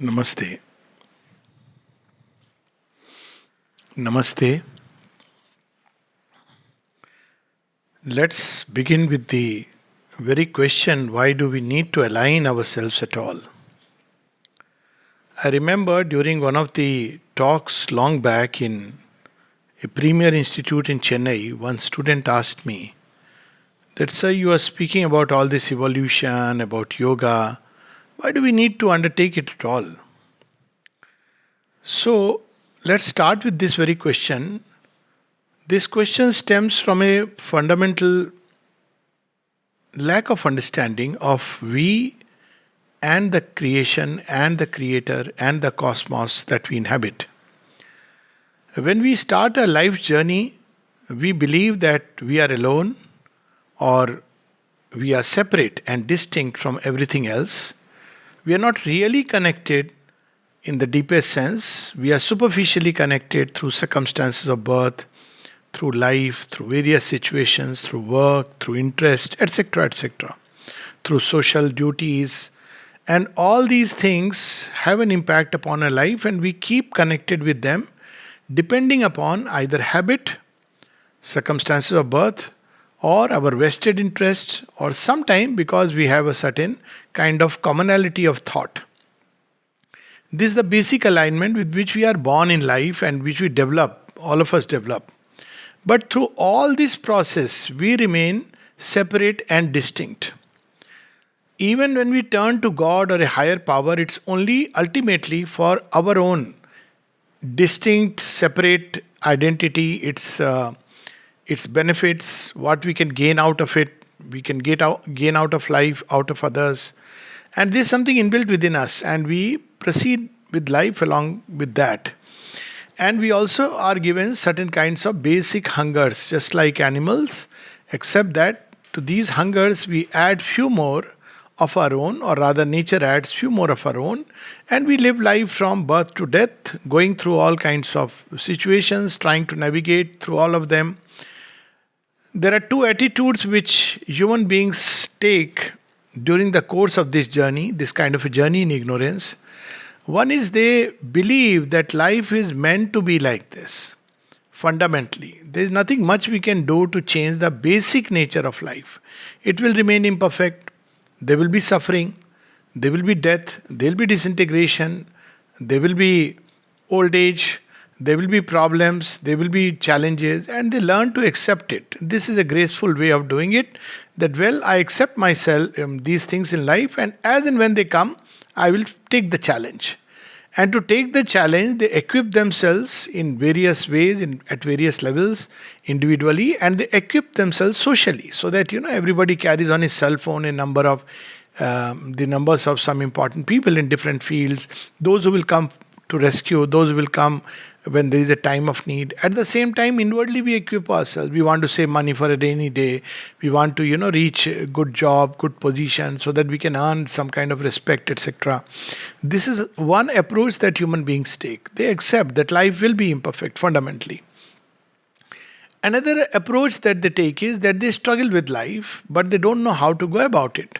Namaste. Namaste. Let's begin with the very question, why do we need to align ourselves at all? I remember during one of the talks long back in a premier institute in Chennai, one student asked me that, sir, you are speaking about all this evolution, about yoga. Why do we need to undertake it at all? So, let's start with this very question. This question stems from a fundamental lack of understanding of we and the creation and the creator and the cosmos that we inhabit. When we start a life journey, we believe that we are alone or we are separate and distinct from everything else. We are not really connected in the deepest sense. We are superficially connected through circumstances of birth, through life, through various situations, through work, through interest, etc., through social duties. And all these things have an impact upon our life, and we keep connected with them depending upon either habit, circumstances of birth, or our vested interests, or sometime because we have a certain kind of commonality of thought. This is the basic alignment with which we are born in life and which we develop, all of us develop. But through all this process, we remain separate and distinct. Even when we turn to God or a higher power, it's only ultimately for our own distinct, separate identity, its benefits, what we can gain out of it, we can gain out of life, out of others. And there's something inbuilt within us, and we proceed with life along with that. And we also are given certain kinds of basic hungers, just like animals, except that to these hungers we add few more of our own, or rather, nature adds few more of our own, and we live life from birth to death, going through all kinds of situations, trying to navigate through all of them. There are two attitudes which human beings take during the course of this journey, this kind of a journey in ignorance. One is they believe that life is meant to be like this. Fundamentally, there is nothing much we can do to change the basic nature of life. It will remain imperfect. There will be suffering. There will be death. There will be disintegration. There will be old age. There will be problems. There will be challenges. And they learn to accept it. This is a graceful way of doing it. That, well, I accept myself, these things in life, and as and when they come, I will take the challenge. And to take the challenge, they equip themselves in various ways, at various levels, individually, and they equip themselves socially, so that everybody carries on his cell phone a number of the numbers of some important people in different fields. Those who will come to rescue, those who will come when there is a time of need. At the same time, inwardly we equip ourselves. We want to save money for a rainy day. We want to, reach a good job, good position, so that we can earn some kind of respect, etc. This is one approach that human beings take. They accept that life will be imperfect, fundamentally. Another approach that they take is that they struggle with life, but they don't know how to go about it.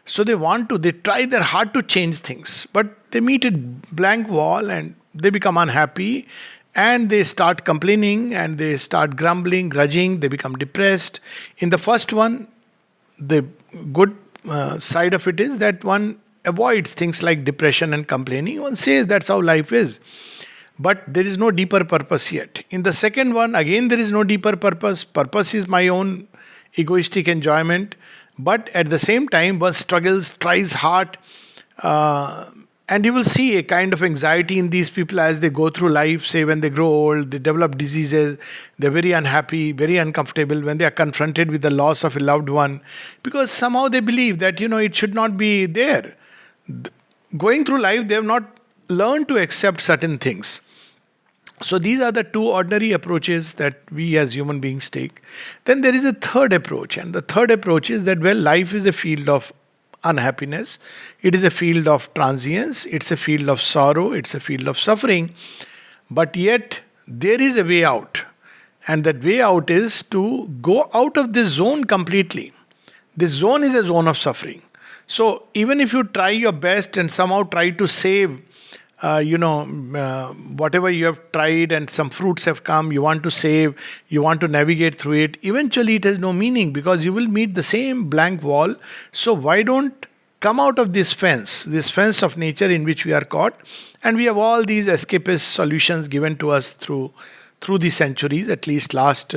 So they try their hard to change things, but they meet a blank wall and they become unhappy, and they start complaining and they start grumbling, grudging, they become depressed. In the first one, the good side of it is that one avoids things like depression and complaining. One says that's how life is. But there is no deeper purpose yet. In the second one, again, there is no deeper purpose. Purpose is my own egoistic enjoyment. But at the same time, one struggles, tries hard, and you will see a kind of anxiety in these people as they go through life. Say when they grow old, they develop diseases, they're very unhappy, very uncomfortable when they are confronted with the loss of a loved one, because somehow they believe that, it should not be there. Going through life, they have not learned to accept certain things. So these are the two ordinary approaches that we as human beings take. Then there is a third approach, and the third approach is that, well, life is a field of unhappiness. It is a field of transience. It's a field of sorrow. It's a field of suffering. But yet, there is a way out. And that way out is to go out of this zone completely. This zone is a zone of suffering. So even if you try your best and somehow try to save, whatever you have tried and some fruits have come, you want to save, you want to navigate through it, eventually it has no meaning because you will meet the same blank wall. So why don't come out of this fence of nature in which we are caught, and we have all these escapist solutions given to us through the centuries, at least last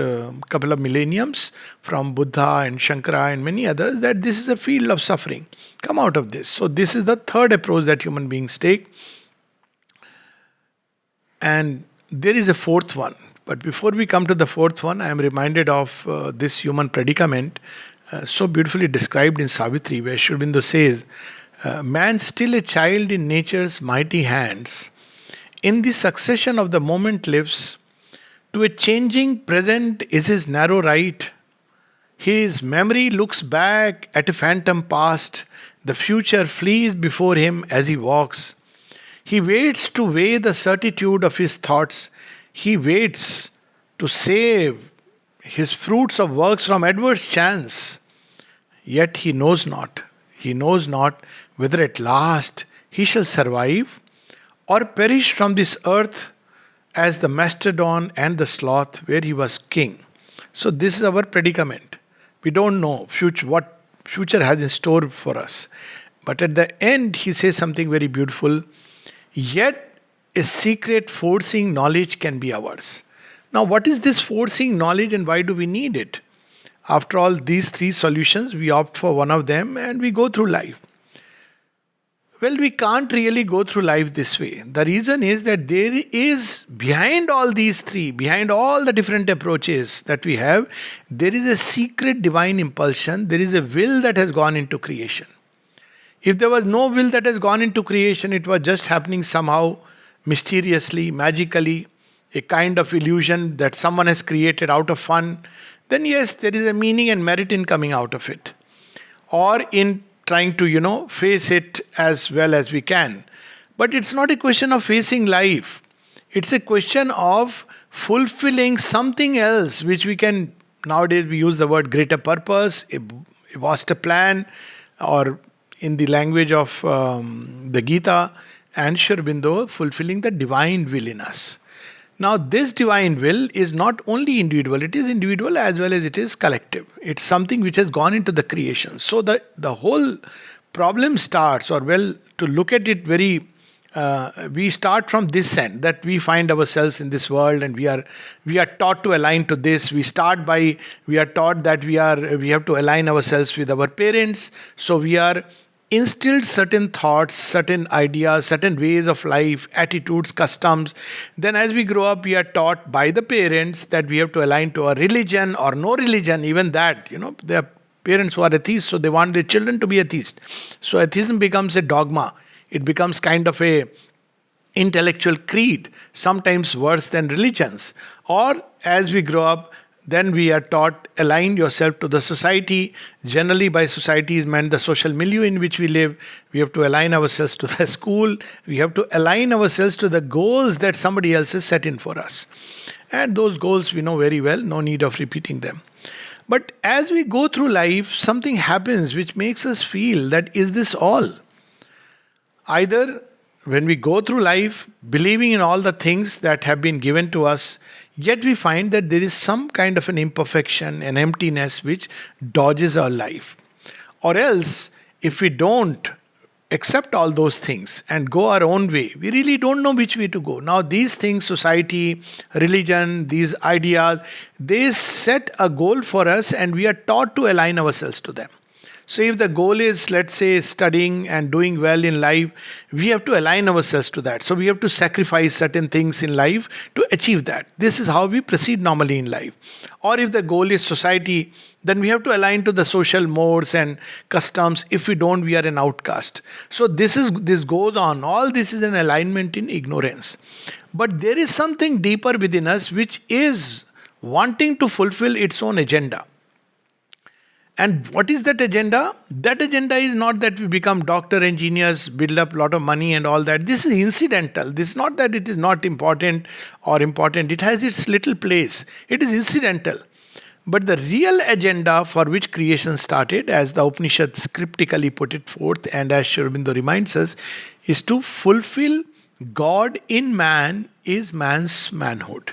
couple of millenniums, from Buddha and Shankara and many others, that this is a field of suffering. Come out of this. So this is the third approach that human beings take. And there is a fourth one. But before we come to the fourth one, I am reminded of this human predicament, so beautifully described in Savitri, where Sri Aurobindo says, man still a child in nature's mighty hands, in the succession of the moment lives, to a changing present is his narrow right. His memory looks back at a phantom past, the future flees before him as he walks. He waits to weigh the certitude of his thoughts. He waits to save his fruits of works from adverse chance. Yet he knows not. He knows not whether at last he shall survive or perish from this earth as the mastodon and the sloth where he was king. So this is our predicament. We don't know what future has in store for us. But at the end he says something very beautiful. Yet a secret forcing knowledge can be ours. Now what is this forcing knowledge and why do we need it? After all, these three solutions, we opt for one of them and we go through life. Well, we can't really go through life this way. The reason is that there is, behind all these three, behind all the different approaches that we have, there is a secret divine impulsion. There is a will that has gone into creation. If there was no will that has gone into creation, it was just happening somehow mysteriously, magically, a kind of illusion that someone has created out of fun, then yes, there is a meaning and merit in coming out of it. Or in trying to, face it as well as we can. But it's not a question of facing life. It's a question of fulfilling something else, which we can, nowadays we use the word greater purpose, a vaster plan, or in the language of the Gita and Sri Aurobindo, fulfilling the divine will in us. Now, this divine will is not only individual, it is individual as well as it is collective. It's something which has gone into the creation. So, the whole problem starts, or well, to look at it very, we start from this end, that we find ourselves in this world and we are taught to align to this. We are taught that we have to align ourselves with our parents. So, we are instilled certain thoughts, certain ideas, certain ways of life, attitudes, customs. Then as we grow up, we are taught by the parents that we have to align to a religion or no religion, even that. There are parents who are atheists, so they want their children to be atheists. So atheism becomes a dogma. It becomes kind of a intellectual creed, sometimes worse than religions. Or as we grow up, then we are taught, align yourself to the society. Generally, by society is meant the social milieu in which we live. We have to align ourselves to the school. We have to align ourselves to the goals that somebody else has set in for us. And those goals we know very well, no need of repeating them. But as we go through life, something happens which makes us feel that is this all? Either when we go through life believing in all the things that have been given to us, yet we find that there is some kind of an imperfection, an emptiness which dodges our life. Or else, if we don't accept all those things and go our own way, we really don't know which way to go. Now these things, society, religion, these ideas, they set a goal for us and we are taught to align ourselves to them. So if the goal is, let's say, studying and doing well in life, we have to align ourselves to that. So we have to sacrifice certain things in life to achieve that. This is how we proceed normally in life. Or if the goal is society, then we have to align to the social mores and customs. If we don't, we are an outcast. So this goes on. All this is an alignment in ignorance. But there is something deeper within us which is wanting to fulfill its own agenda. And what is that agenda? That agenda is not that we become doctor, engineers, build up a lot of money and all that. This is incidental. This is not that it is not important or important. It has its little place. It is incidental. But the real agenda for which creation started, as the Upanishads cryptically put it forth, and as Sri Aurobindo reminds us, is to fulfill God in man is man's manhood.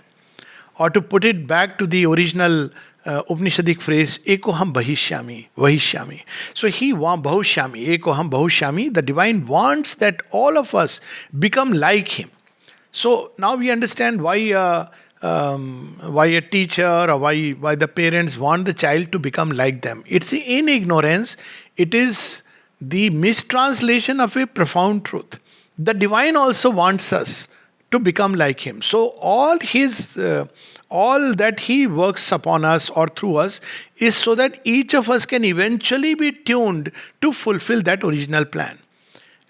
Or to put it back to the original Upanishadic phrase, Ekoham Vahishyami. So he wants Bahushyami, Ekoham Bahushyami. The divine wants that all of us become like him. So now we understand why a teacher or why the parents want the child to become like them. It's in ignorance. It is the mistranslation of a profound truth. The divine also wants us to become like him. So all that he works upon us or through us is so that each of us can eventually be tuned to fulfill that original plan.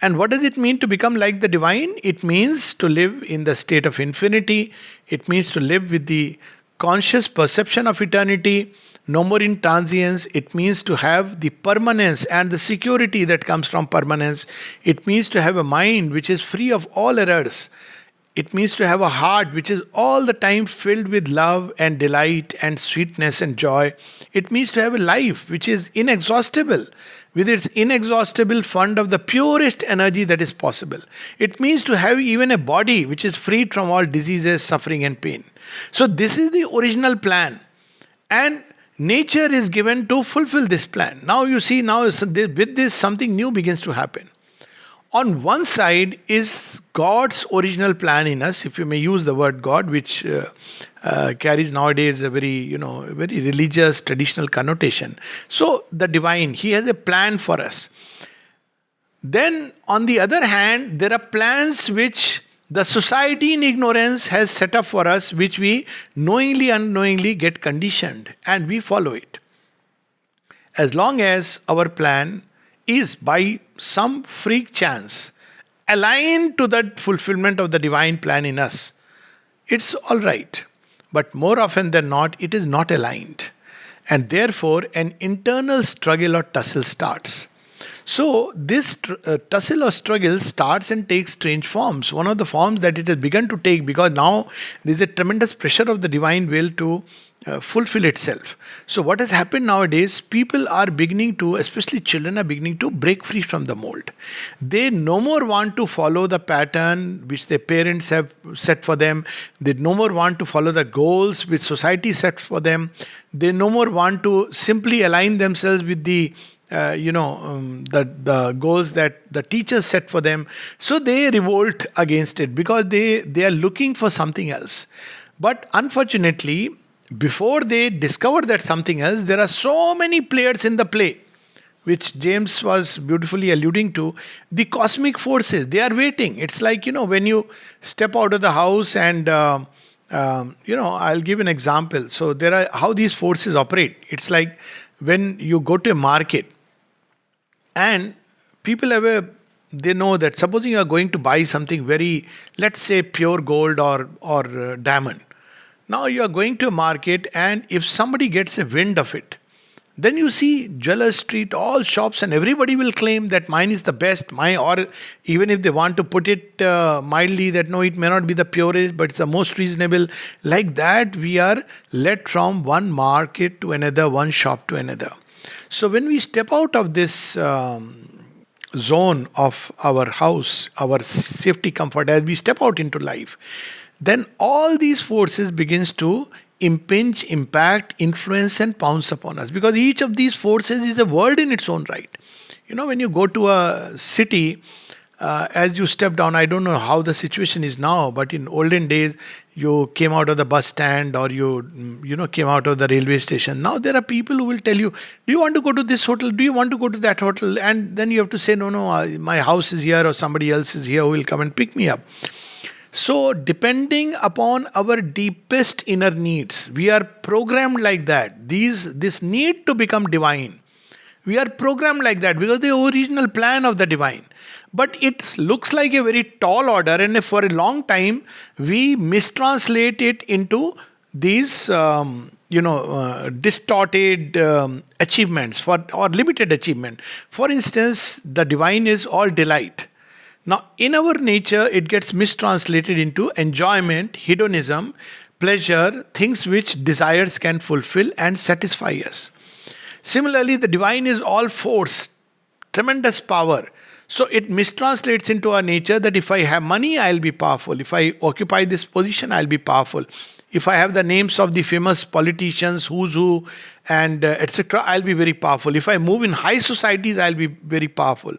And what does it mean to become like the divine? It means to live in the state of infinity. It means to live with the conscious perception of eternity, no more in transience. It means to have the permanence and the security that comes from permanence. It means to have a mind which is free of all errors. It means to have a heart which is all the time filled with love and delight and sweetness and joy. It means to have a life which is inexhaustible, with its inexhaustible fund of the purest energy that is possible. It means to have even a body which is freed from all diseases, suffering, and pain. So, this is the original plan. And nature is given to fulfill this plan. Now, you see, with this, something new begins to happen. On one side is God's original plan in us, if you may use the word God, which carries nowadays a very religious, traditional connotation. So the divine, he has a plan for us. Then, on the other hand, there are plans which the society in ignorance has set up for us, which we knowingly, unknowingly get conditioned, and we follow it. As long as our plan is by some freak chance aligned to that fulfillment of the divine plan in us, it's all right. But more often than not, it is not aligned. And therefore, an internal struggle or tussle starts. So, this tussle or struggle starts and takes strange forms. One of the forms that it has begun to take, because now there is a tremendous pressure of the divine will to fulfill itself. So, what has happened nowadays, people are beginning to, especially children, are beginning to break free from the mold. They no more want to follow the pattern which their parents have set for them. They no more want to follow the goals which society set for them. They no more want to simply align themselves with the goals that the teachers set for them. So they revolt against it because they are looking for something else. But unfortunately, before they discover that something else, there are so many players in the play, which James was beautifully alluding to. The cosmic forces, they are waiting. It's like, when you step out of the house and I'll give an example. So there are how these forces operate. It's like when you go to a market, and people they know that supposing you are going to buy something very, let's say, pure gold or diamond. Now you are going to a market, and if somebody gets a wind of it, then you see Jeweler Street, all shops, and everybody will claim that mine is the best. Or even if they want to put it mildly, that no, it may not be the purest, but it's the most reasonable. Like that, we are led from one market to another, one shop to another. So when we step out of this zone of our house, our safety, comfort, as we step out into life, then all these forces begins to impinge, impact, influence, and pounce upon us. Because each of these forces is a world in its own right. When you go to a city, as you step down, I don't know how the situation is now, but in olden days, you came out of the bus stand or you came out of the railway station. Now there are people who will tell you, do you want to go to this hotel? Do you want to go to that hotel? And then you have to say, no, my house is here or somebody else is here who will come and pick me up. So depending upon our deepest inner needs, we are programmed like that. This need to become divine. We are programmed like that because the original plan of the divine. But it looks like a very tall order, and for a long time we mistranslate it into these distorted achievements or limited achievement. For instance, the divine is all delight. Now, in our nature, it gets mistranslated into enjoyment, hedonism, pleasure, things which desires can fulfill and satisfy us. Similarly, the divine is all force, tremendous power. So it mistranslates into our nature that if I have money, I'll be powerful. If I occupy this position, I'll be powerful. If I have the names of the famous politicians, who's who, and etc., I'll be very powerful. If I move in high societies, I'll be very powerful.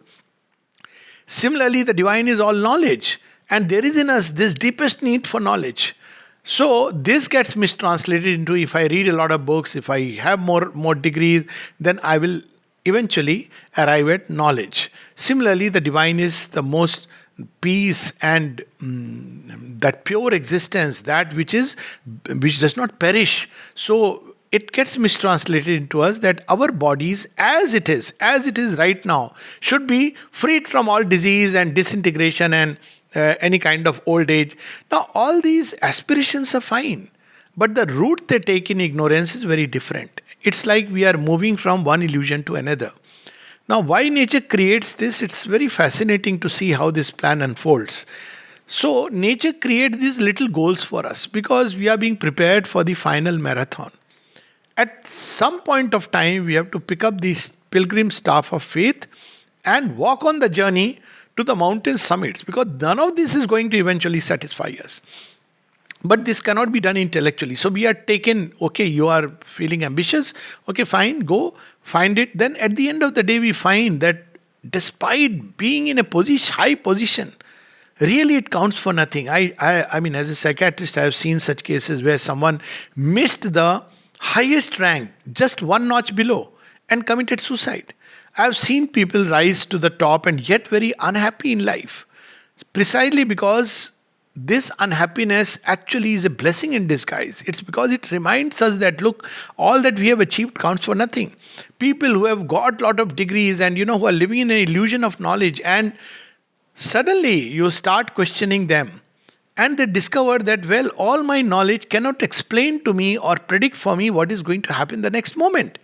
Similarly, the divine is all knowledge, and there is in us this deepest need for knowledge. So this gets mistranslated into, if I read a lot of books, if I have more degrees, then I will eventually arrive at knowledge. Similarly, the divine is the most peace and that pure existence, that which does not perish. So it gets mistranslated into us that our bodies, as it is right now, should be freed from all disease and disintegration and any kind of old age. Now, all these aspirations are fine, but the route they take in ignorance is very different. It's like we are moving from one illusion to another. Now, why nature creates this? It's very fascinating to see how this plan unfolds. So, nature creates these little goals for us because we are being prepared for the final marathon. At some point of time, we have to pick up this pilgrim staff of faith and walk on the journey to the mountain summits, because none of this is going to eventually satisfy us. But this cannot be done intellectually. So we are taken, okay, you are feeling ambitious, okay, fine, go find it. Then at the end of the day, we find that despite being in a high position, really it counts for nothing. I mean, as a psychiatrist, I have seen such cases where someone missed the highest rank, just one notch below, and committed suicide. I have seen people rise to the top and yet very unhappy in life, precisely because this unhappiness actually is a blessing in disguise. It's because it reminds us that, look, all that we have achieved counts for nothing. People who have got a lot of degrees and who are living in an illusion of knowledge, and suddenly you start questioning them, and they discover that, well, all my knowledge cannot explain to me or predict for me what is going to happen the next moment.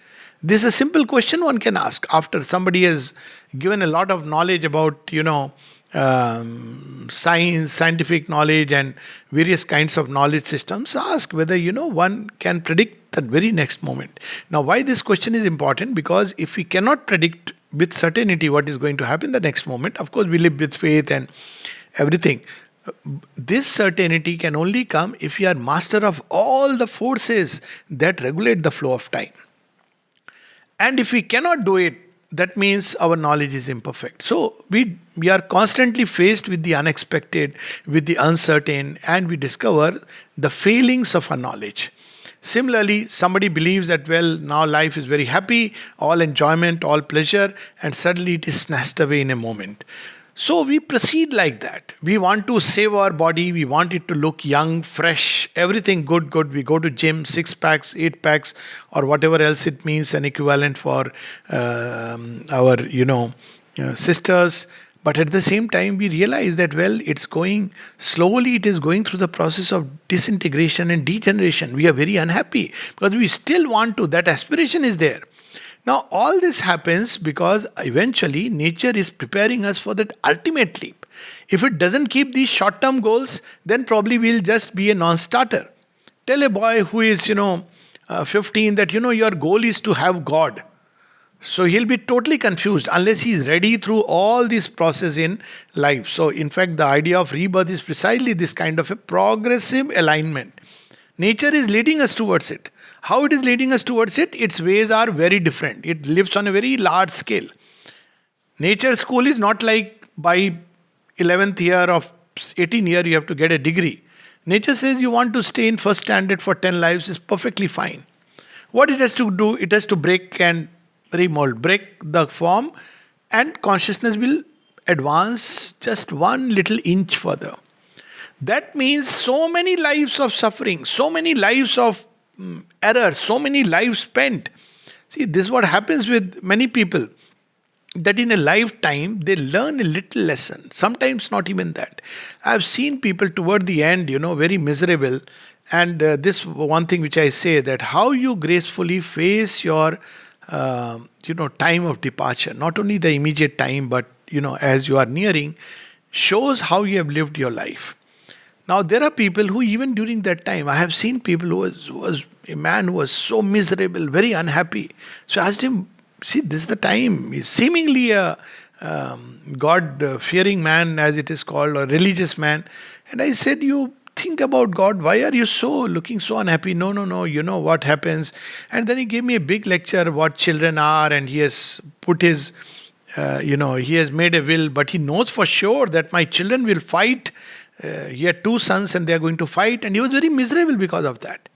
This is a simple question one can ask after somebody has given a lot of knowledge about, science, scientific knowledge, and various kinds of knowledge systems. Ask whether, one can predict that very next moment. Now, why this question is important? Because if we cannot predict with certainty what is going to happen the next moment, of course, we live with faith and everything. This certainty can only come if we are master of all the forces that regulate the flow of time. And if we cannot do it, that means our knowledge is imperfect. So we are constantly faced with the unexpected, with the uncertain, and we discover the failings of our knowledge. Similarly, somebody believes that, well, now life is very happy, all enjoyment, all pleasure, and suddenly it is snatched away in a moment. So we proceed like that. We want to save our body. We want it to look young, fresh, everything good. We go to gym, 6 packs, 8 packs, or whatever else it means, an equivalent for our, sisters. But at the same time, we realize that, well, it's going slowly. It is going through the process of disintegration and degeneration. We are very unhappy because we still want to. That aspiration is there. Now, all this happens because eventually nature is preparing us for that ultimate leap. If it doesn't keep these short-term goals, then probably we'll just be a non-starter. Tell a boy who is, 15 that, your goal is to have God. So he'll be totally confused unless he's ready through all this process in life. So, in fact, the idea of rebirth is precisely this kind of a progressive alignment. Nature is leading us towards it. How it is leading us towards it? Its ways are very different. It lives on a very large scale. Nature school is not like by 11th year of 18 year you have to get a degree. Nature says you want to stay in first standard for 10 lives is perfectly fine. What it has to do, it has to break and remold, break the form, and consciousness will advance just one little inch further. That means so many lives of suffering, so many lives of errors, so many lives spent. See, this is what happens with many people, that in a lifetime they learn a little lesson, sometimes not even that. I've seen people toward the end, very miserable. And this one thing which I say, that how you gracefully face your time of departure, not only the immediate time, but as you are nearing, shows how you have lived your life. Now, there are people who, even during that time, I have seen people who was a man who was so miserable, very unhappy. So I asked him, see, this is the time. He's seemingly a God fearing man, as it is called, or religious man. And I said, you think about God, why are you so looking so unhappy? No, no, no, you know what happens. And then he gave me a big lecture what children are, and he has put his, he has made a will, but he knows for sure that my children will fight. He had two sons and they are going to fight, and he was very miserable because of that.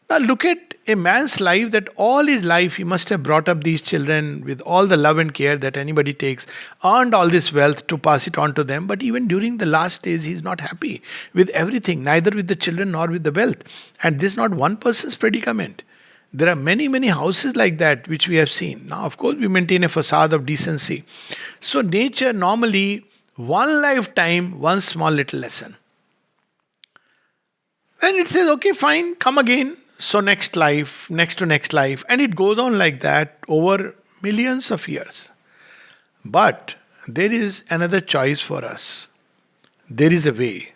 Now look at a man's life, that all his life he must have brought up these children with all the love and care that anybody takes, earned all this wealth to pass it on to them. But even during the last days, he is not happy with everything, neither with the children nor with the wealth. And this is not one person's predicament. There are many, many houses like that which we have seen. Now, of course, we maintain a facade of decency. So, nature normally, one lifetime, one small little lesson. Then it says, okay, fine, come again. So next life, next to next life. And it goes on like that over millions of years. But there is another choice for us. There is a way.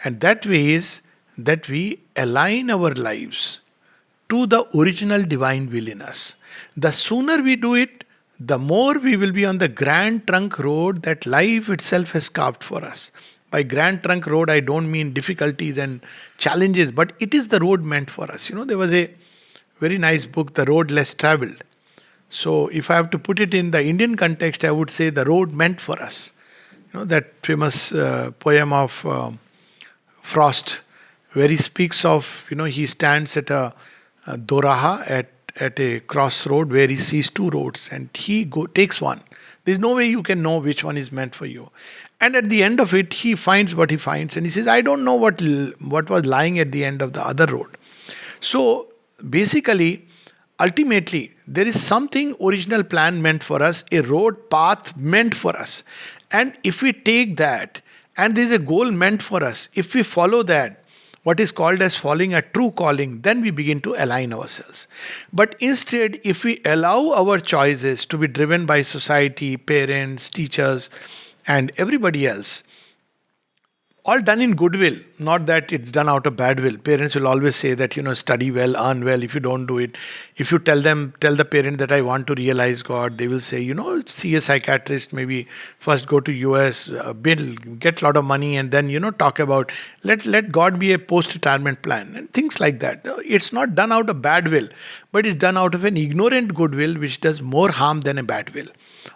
And that way is that we align our lives to the original divine will in us. The sooner we do it, the more we will be on the grand trunk road that life itself has carved for us. By grand trunk road, I don't mean difficulties and challenges, but it is the road meant for us. There was a very nice book, The Road Less Traveled. So, if I have to put it in the Indian context, I would say the road meant for us. That famous poem of Frost, where he speaks of, he stands at a doraha, at a crossroad where he sees two roads, and he takes one. There's no way you can know which one is meant for you. And at the end of it, he finds what he finds. And he says, I don't know what was lying at the end of the other road. So, basically, ultimately, there is something original plan meant for us, a road path meant for us. And if we take that, and there's a goal meant for us, if we follow that, what is called as following a true calling, then we begin to align ourselves. But instead, if we allow our choices to be driven by society, parents, teachers, and everybody else, all done in goodwill, not that it's done out of bad will. Parents will always say that, study well, earn well. If you don't do it, if you tell the parent that I want to realize God, they will say, see a psychiatrist, maybe first go to US, get a lot of money, and then, talk about, let God be a post-retirement plan, and things like that. It's not done out of bad will, but it's done out of an ignorant goodwill, which does more harm than a bad will.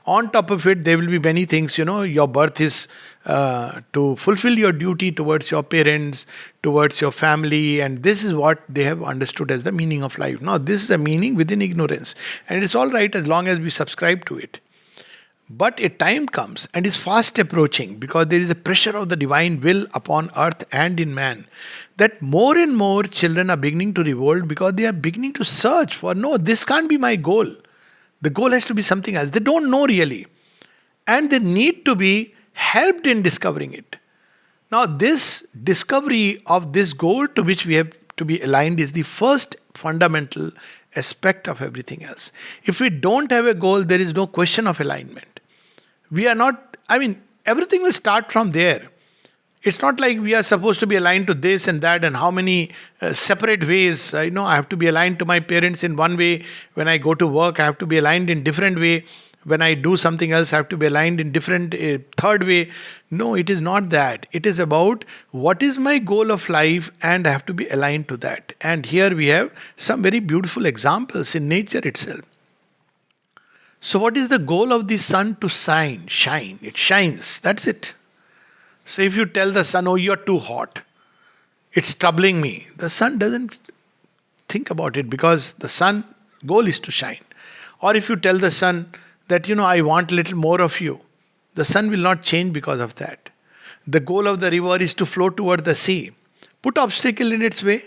On top of it, there will be many things, your birth is to fulfill your duty towards your parents, towards your family, and this is what they have understood as the meaning of life. Now, this is a meaning within ignorance, and it's all right as long as we subscribe to it. But a time comes, and is fast approaching, because there is a pressure of the divine will upon earth and in man, that more and more children are beginning to revolt, because they are beginning to search for, no, this can't be my goal. The goal has to be something else. They don't know really. And they need to be helped in discovering it. Now, this discovery of this goal to which we have to be aligned is the first fundamental aspect of everything else. If we don't have a goal, there is no question of alignment. We are not, everything will start from there. It's not like we are supposed to be aligned to this and that and how many separate ways. I have to be aligned to my parents in one way. When I go to work, I have to be aligned in different way. When I do something else, I have to be aligned in different third way. No, it is not that. It is about what is my goal of life, and I have to be aligned to that. And here we have some very beautiful examples in nature itself. So what is the goal of the sun? To shine. It shines. That's it. So if you tell the sun, oh, you're too hot, it's troubling me, the sun doesn't think about it, because the sun goal is to shine. Or if you tell the sun that, I want a little more of you, the sun will not change because of that. The goal of the river is to flow toward the sea. Put obstacle in its way,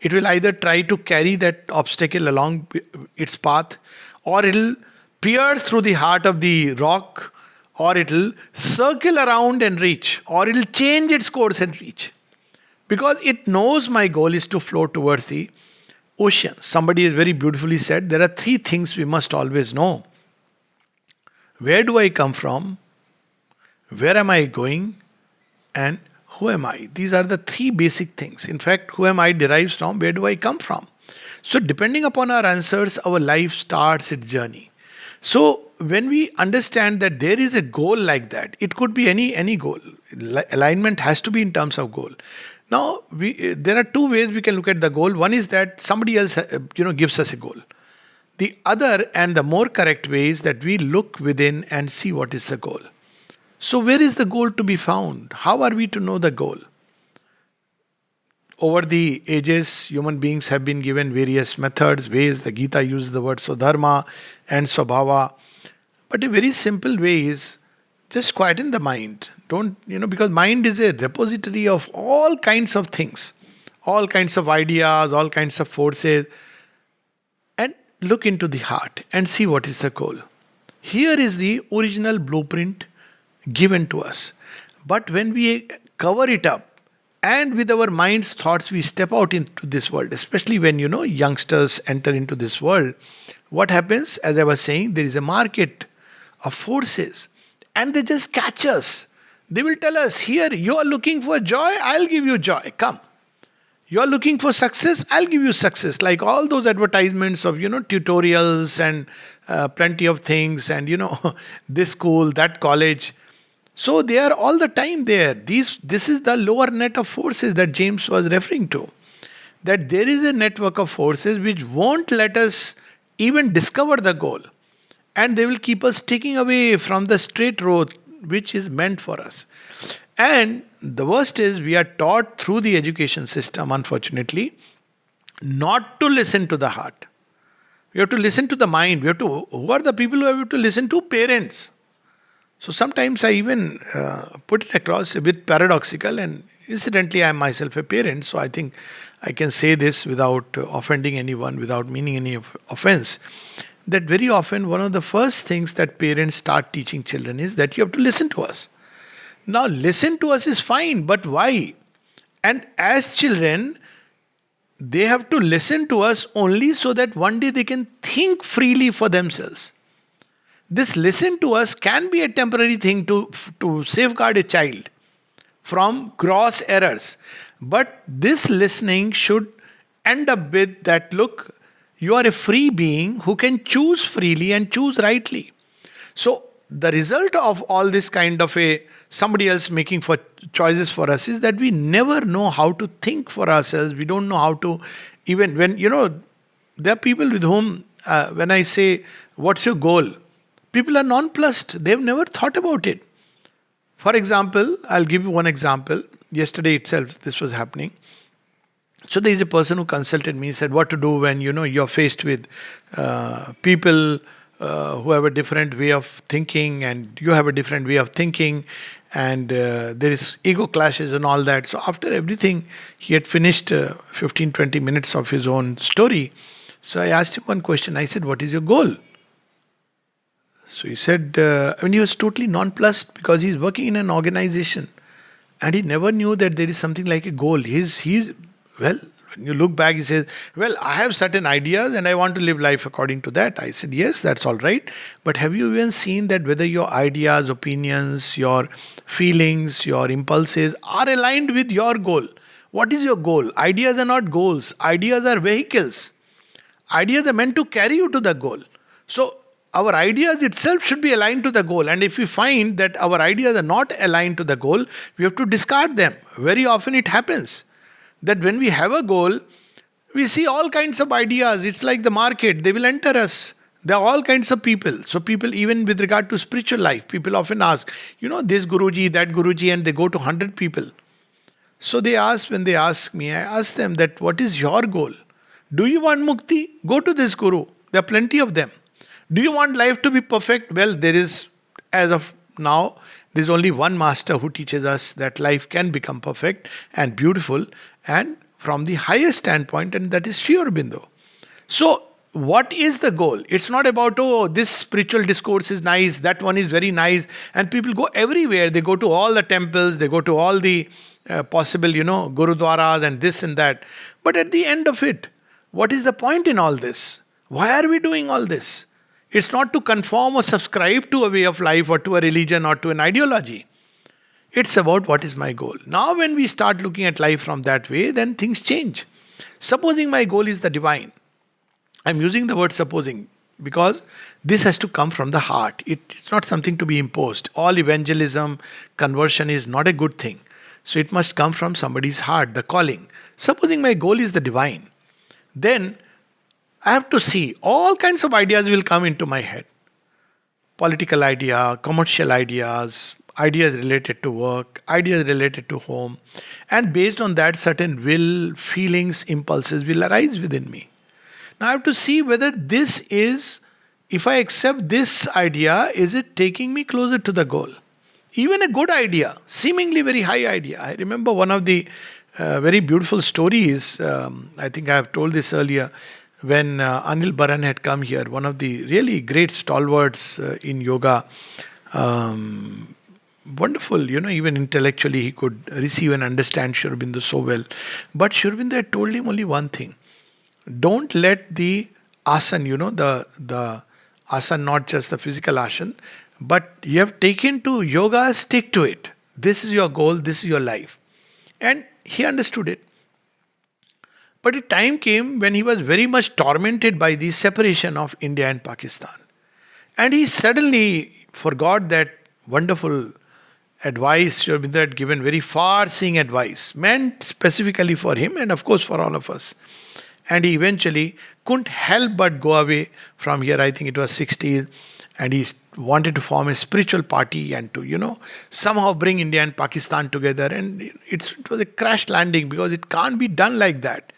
it will either try to carry that obstacle along its path, or it will pierce through the heart of the rock, or it will circle around and reach, or it will change its course and reach. Because it knows my goal is to flow towards the ocean. Somebody has very beautifully said, there are three things we must always know. Where do I come from? Where am I going? And who am I? These are the three basic things. In fact, who am I derives from where do I come from? So, depending upon our answers, our life starts its journey. So, when we understand that there is a goal like that, it could be any goal. Alignment has to be in terms of goal. Now, there are two ways we can look at the goal. One is that somebody else, gives us a goal. The other and the more correct way is that we look within and see what is the goal. So, where is the goal to be found? How are we to know the goal? Over the ages, human beings have been given various methods, ways. The Gita uses the word Swadharma and Swabhava. But a very simple way is just quieten the mind. Don't, because mind is a repository of all kinds of things, all kinds of ideas, all kinds of forces. And look into the heart and see what is the goal. Here is the original blueprint given to us. But when we cover it up, and with our mind's thoughts, we step out into this world, especially when, youngsters enter into this world. What happens? As I was saying, there is a market of forces and they just catch us. They will tell us, here, you are looking for joy, I'll give you joy. Come. You are looking for success, I'll give you success. Like all those advertisements of, tutorials and plenty of things and, this school, that college. So they are all the time there. This is the lower net of forces that James was referring to. That there is a network of forces which won't let us even discover the goal. And they will keep us taking away from the straight road which is meant for us. And the worst is we are taught through the education system, unfortunately, not to listen to the heart. We have to listen to the mind. Who are the people who have to listen to? Parents. So sometimes I even put it across a bit paradoxical, and incidentally I am myself a parent, so I think I can say this without offending anyone, without meaning any offense, that very often one of the first things that parents start teaching children is that you have to listen to us. Now listen to us is fine, but why? And as children, they have to listen to us only so that one day they can think freely for themselves. This listen to us can be a temporary thing to safeguard a child from gross errors. But this listening should end up with that, look, you are a free being who can choose freely and choose rightly. So the result of all this kind of somebody else making for choices for us is that we never know how to think for ourselves. We don't know how to, even when, there are people with whom, when I say, what's your goal? People are nonplussed. They've never thought about it. For example, I'll give you one example. Yesterday itself, this was happening. So there is a person who consulted me, said what to do when, you're faced with people who have a different way of thinking and you have a different way of thinking and there is ego clashes and all that. So after everything, he had finished 15-20 minutes of his own story. So I asked him one question. I said, what is your goal? So he said, he was totally nonplussed because he's working in an organization and he never knew that there is something like a goal. Well, when you look back, he says, well, I have certain ideas and I want to live life according to that. I said, yes, that's all right. But have you even seen that whether your ideas, opinions, your feelings, your impulses are aligned with your goal? What is your goal? Ideas are not goals. Ideas are vehicles. Ideas are meant to carry you to the goal. So our ideas itself should be aligned to the goal. And if we find that our ideas are not aligned to the goal, we have to discard them. Very often it happens that when we have a goal, we see all kinds of ideas. It's like the market. They will enter us. There are all kinds of people. So people, even with regard to spiritual life, people often ask, this Guruji, that Guruji, and they go to 100 people. So when they ask me, I ask them that, what is your goal? Do you want mukti? Go to this Guru. There are plenty of them. Do you want life to be perfect? Well, there is, as of now, there's only one master who teaches us that life can become perfect and beautiful and from the highest standpoint, and that is Sri Aurobindo. So, what is the goal? It's not about, this spiritual discourse is nice, that one is very nice, and people go everywhere. They go to all the temples, they go to all the possible, gurudwaras and this and that. But at the end of it, what is the point in all this? Why are we doing all this? It's not to conform or subscribe to a way of life or to a religion or to an ideology. It's about what is my goal. Now, when we start looking at life from that way, then things change. Supposing my goal is the divine. I'm using the word supposing because this has to come from the heart. It's not something to be imposed. All evangelism, conversion is not a good thing. So it must come from somebody's heart, the calling. Supposing my goal is the divine, then I have to see all kinds of ideas will come into my head. Political idea, commercial ideas, ideas related to work, ideas related to home. And based on that, certain will, feelings, impulses will arise within me. Now I have to see whether this is, if I accept this idea, is it taking me closer to the goal? Even a good idea, seemingly very high idea. I remember one of the very beautiful stories, I think I have told this earlier, when Anil Baran had come here, one of the really great stalwarts in yoga. Wonderful, even intellectually he could receive and understand Sri Aurobindo so well. But Sri Aurobindo had told him only one thing. Don't let the asan, the asan, not just the physical asan, but you have taken to yoga, stick to it. This is your goal, this is your life. And he understood it. But a time came when he was very much tormented by the separation of India and Pakistan. And he suddenly forgot that wonderful advice Sri Aurobindo had given, very far-seeing advice, meant specifically for him and of course for all of us. And he eventually couldn't help but go away from here. I think it was 60s, and he wanted to form a spiritual party and to, somehow bring India and Pakistan together. And it was a crash landing because it can't be done like that.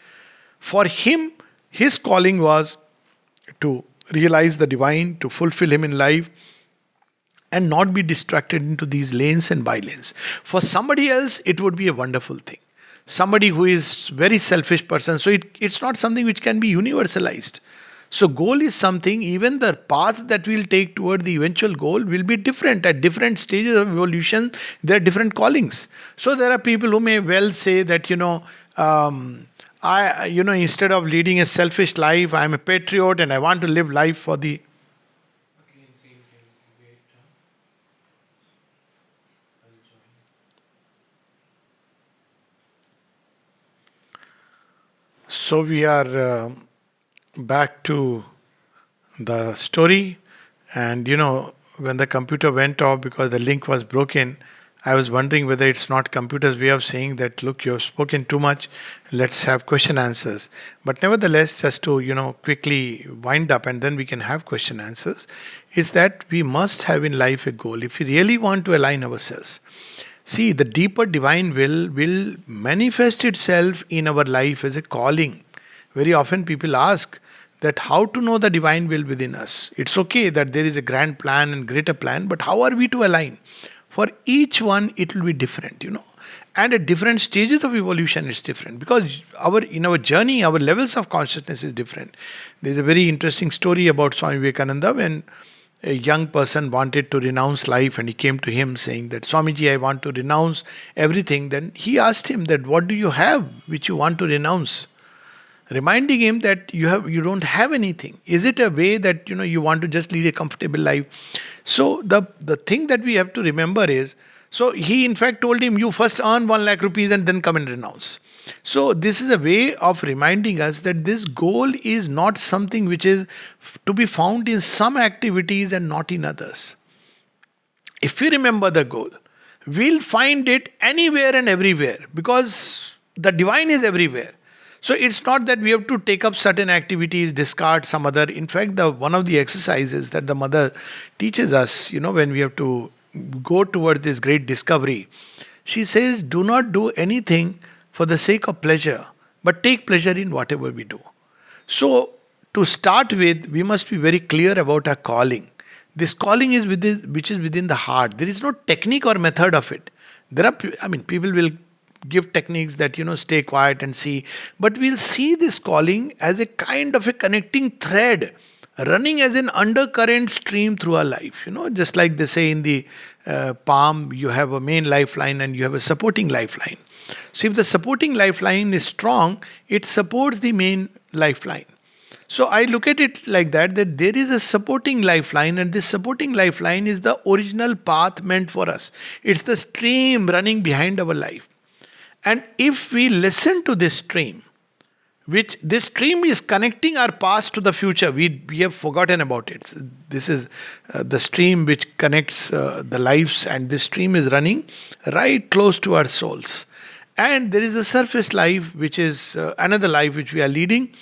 For him, his calling was to realize the divine, to fulfill him in life, and not be distracted into these lanes and by-lanes. For somebody else, it would be a wonderful thing. Somebody who is very selfish person, so it's not something which can be universalized. So goal is something, even the path that we'll take toward the eventual goal will be different. At different stages of evolution, there are different callings. So there are people who may well say that, instead of leading a selfish life, I'm a patriot and I want to live life for the... So we are back to the story, and when the computer went off because the link was broken, I was wondering whether it's not computer's way of saying that, look, you have spoken too much, let's have question answers. But nevertheless, just to quickly wind up and then we can have question answers, is that we must have in life a goal if we really want to align ourselves. See, the deeper divine will manifest itself in our life as a calling. Very often people ask that how to know the divine will within us. It's okay that there is a grand plan and greater plan, but how are we to align? For each one, it will be different, And at different stages of evolution, it's different. Because in our journey, our levels of consciousness is different. There's a very interesting story about Swami Vivekananda when a young person wanted to renounce life and he came to him saying that, Swamiji, I want to renounce everything. Then he asked him that, what do you have which you want to renounce? Reminding him that you don't have anything. Is it a way that you want to just lead a comfortable life? So the thing that we have to remember is, so he in fact told him, you first earn 1 lakh rupees and then come and renounce. So this is a way of reminding us that this goal is not something which is to be found in some activities and not in others. If we remember the goal, we'll find it anywhere and everywhere because the divine is everywhere. So it's not that we have to take up certain activities, discard some other. In fact, one of the exercises that the mother teaches us, when we have to go toward this great discovery, she says, do not do anything for the sake of pleasure, but take pleasure in whatever we do. So to start with, we must be very clear about our calling. This calling is which is within the heart. There is no technique or method of it. People will give techniques that, stay quiet and see. But we'll see this calling as a kind of a connecting thread running as an undercurrent stream through our life. Just like they say in the palm, you have a main lifeline and you have a supporting lifeline. So if the supporting lifeline is strong, it supports the main lifeline. So I look at it like that there is a supporting lifeline, and this supporting lifeline is the original path meant for us. It's the stream running behind our life. And if we listen to this stream, which this stream is connecting our past to the future, we have forgotten about it. This is the stream which connects the lives, and this stream is running right close to our souls. And there is a surface life, which is another life which we are leading.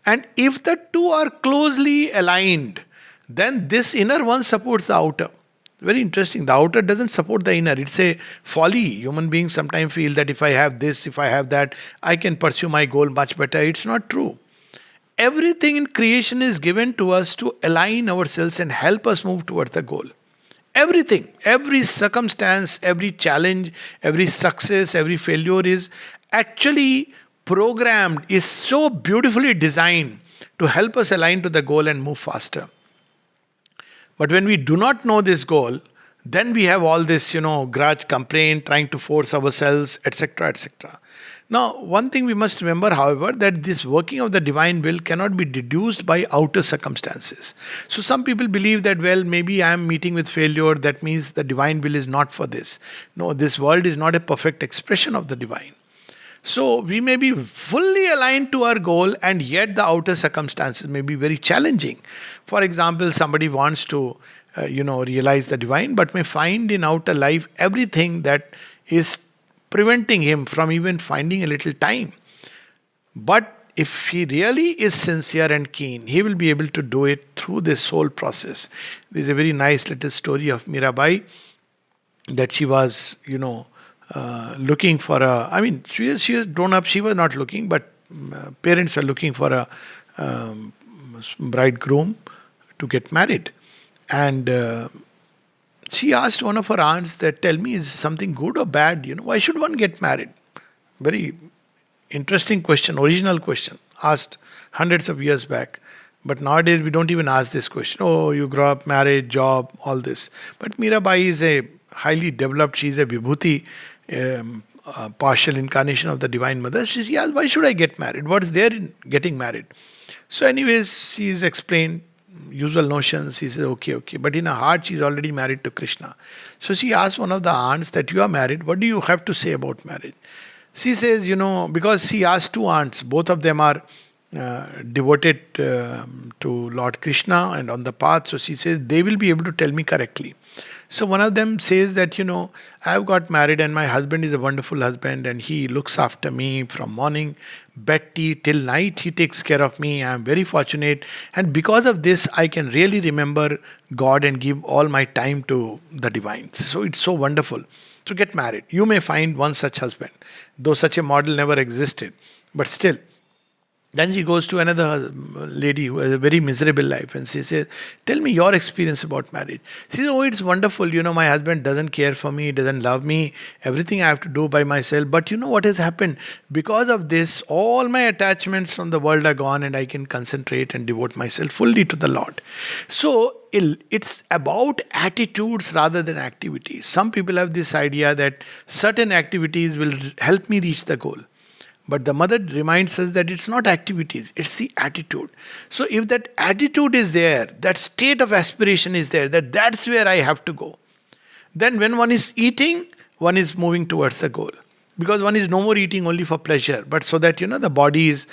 And if the two are closely aligned, then this inner one supports the outer. Very interesting. The outer doesn't support the inner. It's a folly. Human beings sometimes feel that if I have this, if I have that, I can pursue my goal much better. It's not true. Everything in creation is given to us to align ourselves and help us move towards the goal. Everything, every circumstance, every challenge, every success, every failure is actually programmed, is so beautifully designed to help us align to the goal and move faster. But when we do not know this goal, then we have all this, grudge, complaint, trying to force ourselves, etc., etc. Now, one thing we must remember, however, that this working of the divine will cannot be deduced by outer circumstances. So some people believe that, well, maybe I am meeting with failure, that means the divine will is not for this. No, this world is not a perfect expression of the divine. So we may be fully aligned to our goal, and yet the outer circumstances may be very challenging. For example, somebody wants to, realize the divine, but may find in outer life everything that is preventing him from even finding a little time. But if he really is sincere and keen, he will be able to do it through this whole process. There's a very nice little story of Mirabai, that she was, looking for she was grown up, she was not looking, but parents were looking for a bridegroom to get married. And she asked one of her aunts that, tell me, is something good or bad? Why should one get married? Very interesting question, original question, asked hundreds of years back. But nowadays we don't even ask this question. Oh, you grow up, marriage, job, all this. But Mirabai is a highly developed, she is a vibhuti, partial incarnation of the Divine Mother. She asked, why should I get married? What's there in getting married? So anyways, she is explained usual notions. She says, okay. But in her heart, she is already married to Krishna. So she asked one of the aunts that, you are married, what do you have to say about marriage? She says, because she asked two aunts, both of them are devoted to Lord Krishna and on the path. So she says, they will be able to tell me correctly. So one of them says that, I have got married and my husband is a wonderful husband and he looks after me from morning, bed tea till night. He takes care of me. I am very fortunate. And because of this, I can really remember God and give all my time to the divine. So it's so wonderful to get married. You may find one such husband, though such a model never existed. But still, then she goes to another lady who has a very miserable life and she says, tell me your experience about marriage. She says, oh, it's wonderful. My husband doesn't care for me, doesn't love me. Everything I have to do by myself. But what has happened? Because of this, all my attachments from the world are gone and I can concentrate and devote myself fully to the Lord. So it's about attitudes rather than activities. Some people have this idea that certain activities will help me reach the goal. But the mother reminds us that it's not activities, it's the attitude. So if that attitude is there, that state of aspiration is there, that's where I have to go. Then when one is eating, one is moving towards the goal. Because one is no more eating only for pleasure, but so that, the body is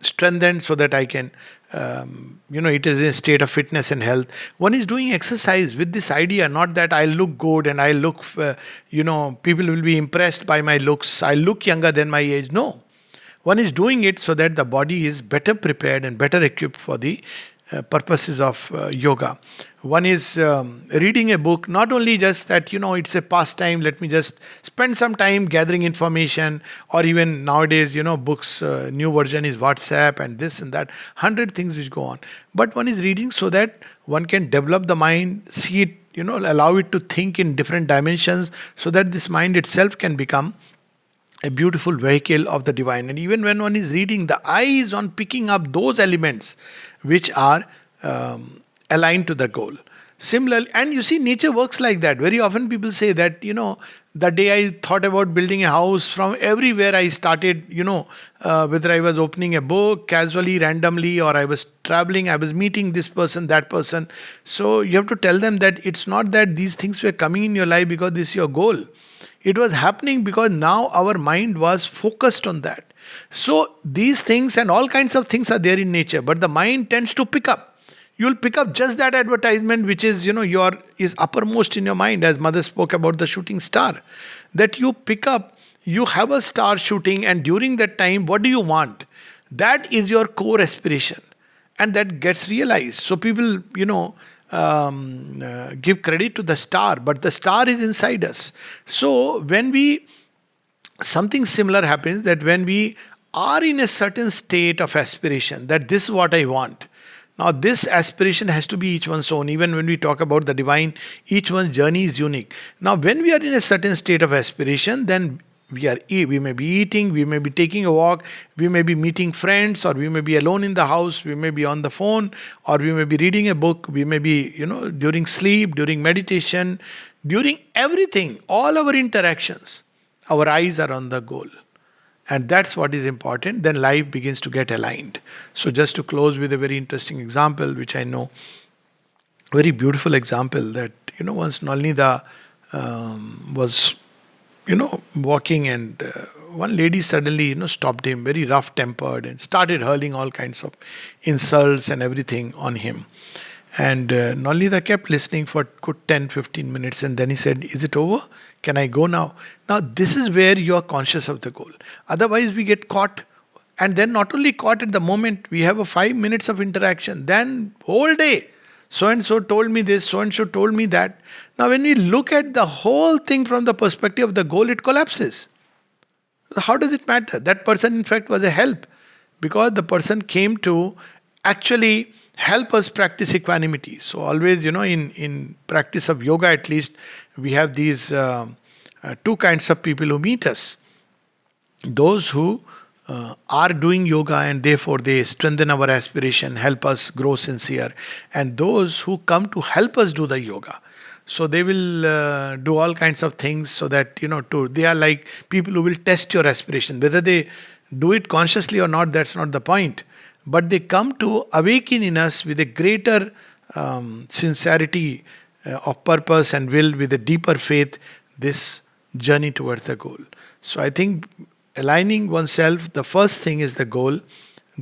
strengthened so that I can, it is in a state of fitness and health. One is doing exercise with this idea, not that I look good and I look, people will be impressed by my looks. I look younger than my age. No. One is doing it so that the body is better prepared and better equipped for the purposes of yoga. One is reading a book, not only just that, it's a pastime, let me just spend some time gathering information, or even nowadays, books, new version is WhatsApp and this and that, 100 things which go on. But one is reading so that one can develop the mind, see it, allow it to think in different dimensions, so that this mind itself can become a beautiful vehicle of the divine. And even when one is reading, the eye is on picking up those elements which are aligned to the goal. Similarly, and you see, nature works like that. Very often people say that, the day I thought about building a house, from everywhere I started, whether I was opening a book casually, randomly, or I was traveling, I was meeting this person, that person. So you have to tell them that it's not that these things were coming in your life because this is your goal. It was happening because now our mind was focused on that. So these things and all kinds of things are there in nature, but the mind tends to pick up. You'll pick up just that advertisement which is, your is uppermost in your mind, as mother spoke about the shooting star. That you pick up, you have a star shooting, and during that time, what do you want? That is your core aspiration, and that gets realized. So people, give credit to the star, but the star is inside us. So when we something similar happens, that when we are in a certain state of aspiration, that this is what I want. Now, this aspiration has to be each one's own. Even when we talk about the divine, each one's journey is unique. Now, when we are in a certain state of aspiration, then we may be eating, we may be taking a walk, we may be meeting friends, or we may be alone in the house, we may be on the phone, or we may be reading a book, we may be, during sleep, during meditation, during everything, all our interactions, our eyes are on the goal. And that's what is important. Then life begins to get aligned. So just to close with a very interesting example, which I know, very beautiful example, that, once Nalnida was, walking, and one lady suddenly, stopped him, very rough tempered, and started hurling all kinds of insults and everything on him. And Nalnida kept listening for good 10-15 minutes, and then he said, "Is it over? Can I go now?" Now, this is where you are conscious of the goal. Otherwise, we get caught. And then not only caught at the moment, we have a 5 minutes of interaction. Then whole day, so-and-so told me this, so-and-so told me that. Now, when we look at the whole thing from the perspective of the goal, it collapses. How does it matter? That person, in fact, was a help. Because the person came to actually help us practice equanimity. So always, in practice of yoga at least, we have these two kinds of people who meet us. Those who are doing yoga and therefore they strengthen our aspiration, help us grow sincere. And those who come to help us do the yoga. So they will do all kinds of things so that, they are like people who will test your aspiration. Whether they do it consciously or not, that's not the point. But they come to awaken in us with a greater sincerity of purpose and will, with a deeper faith, this journey towards the goal. So I think aligning oneself, the first thing is the goal.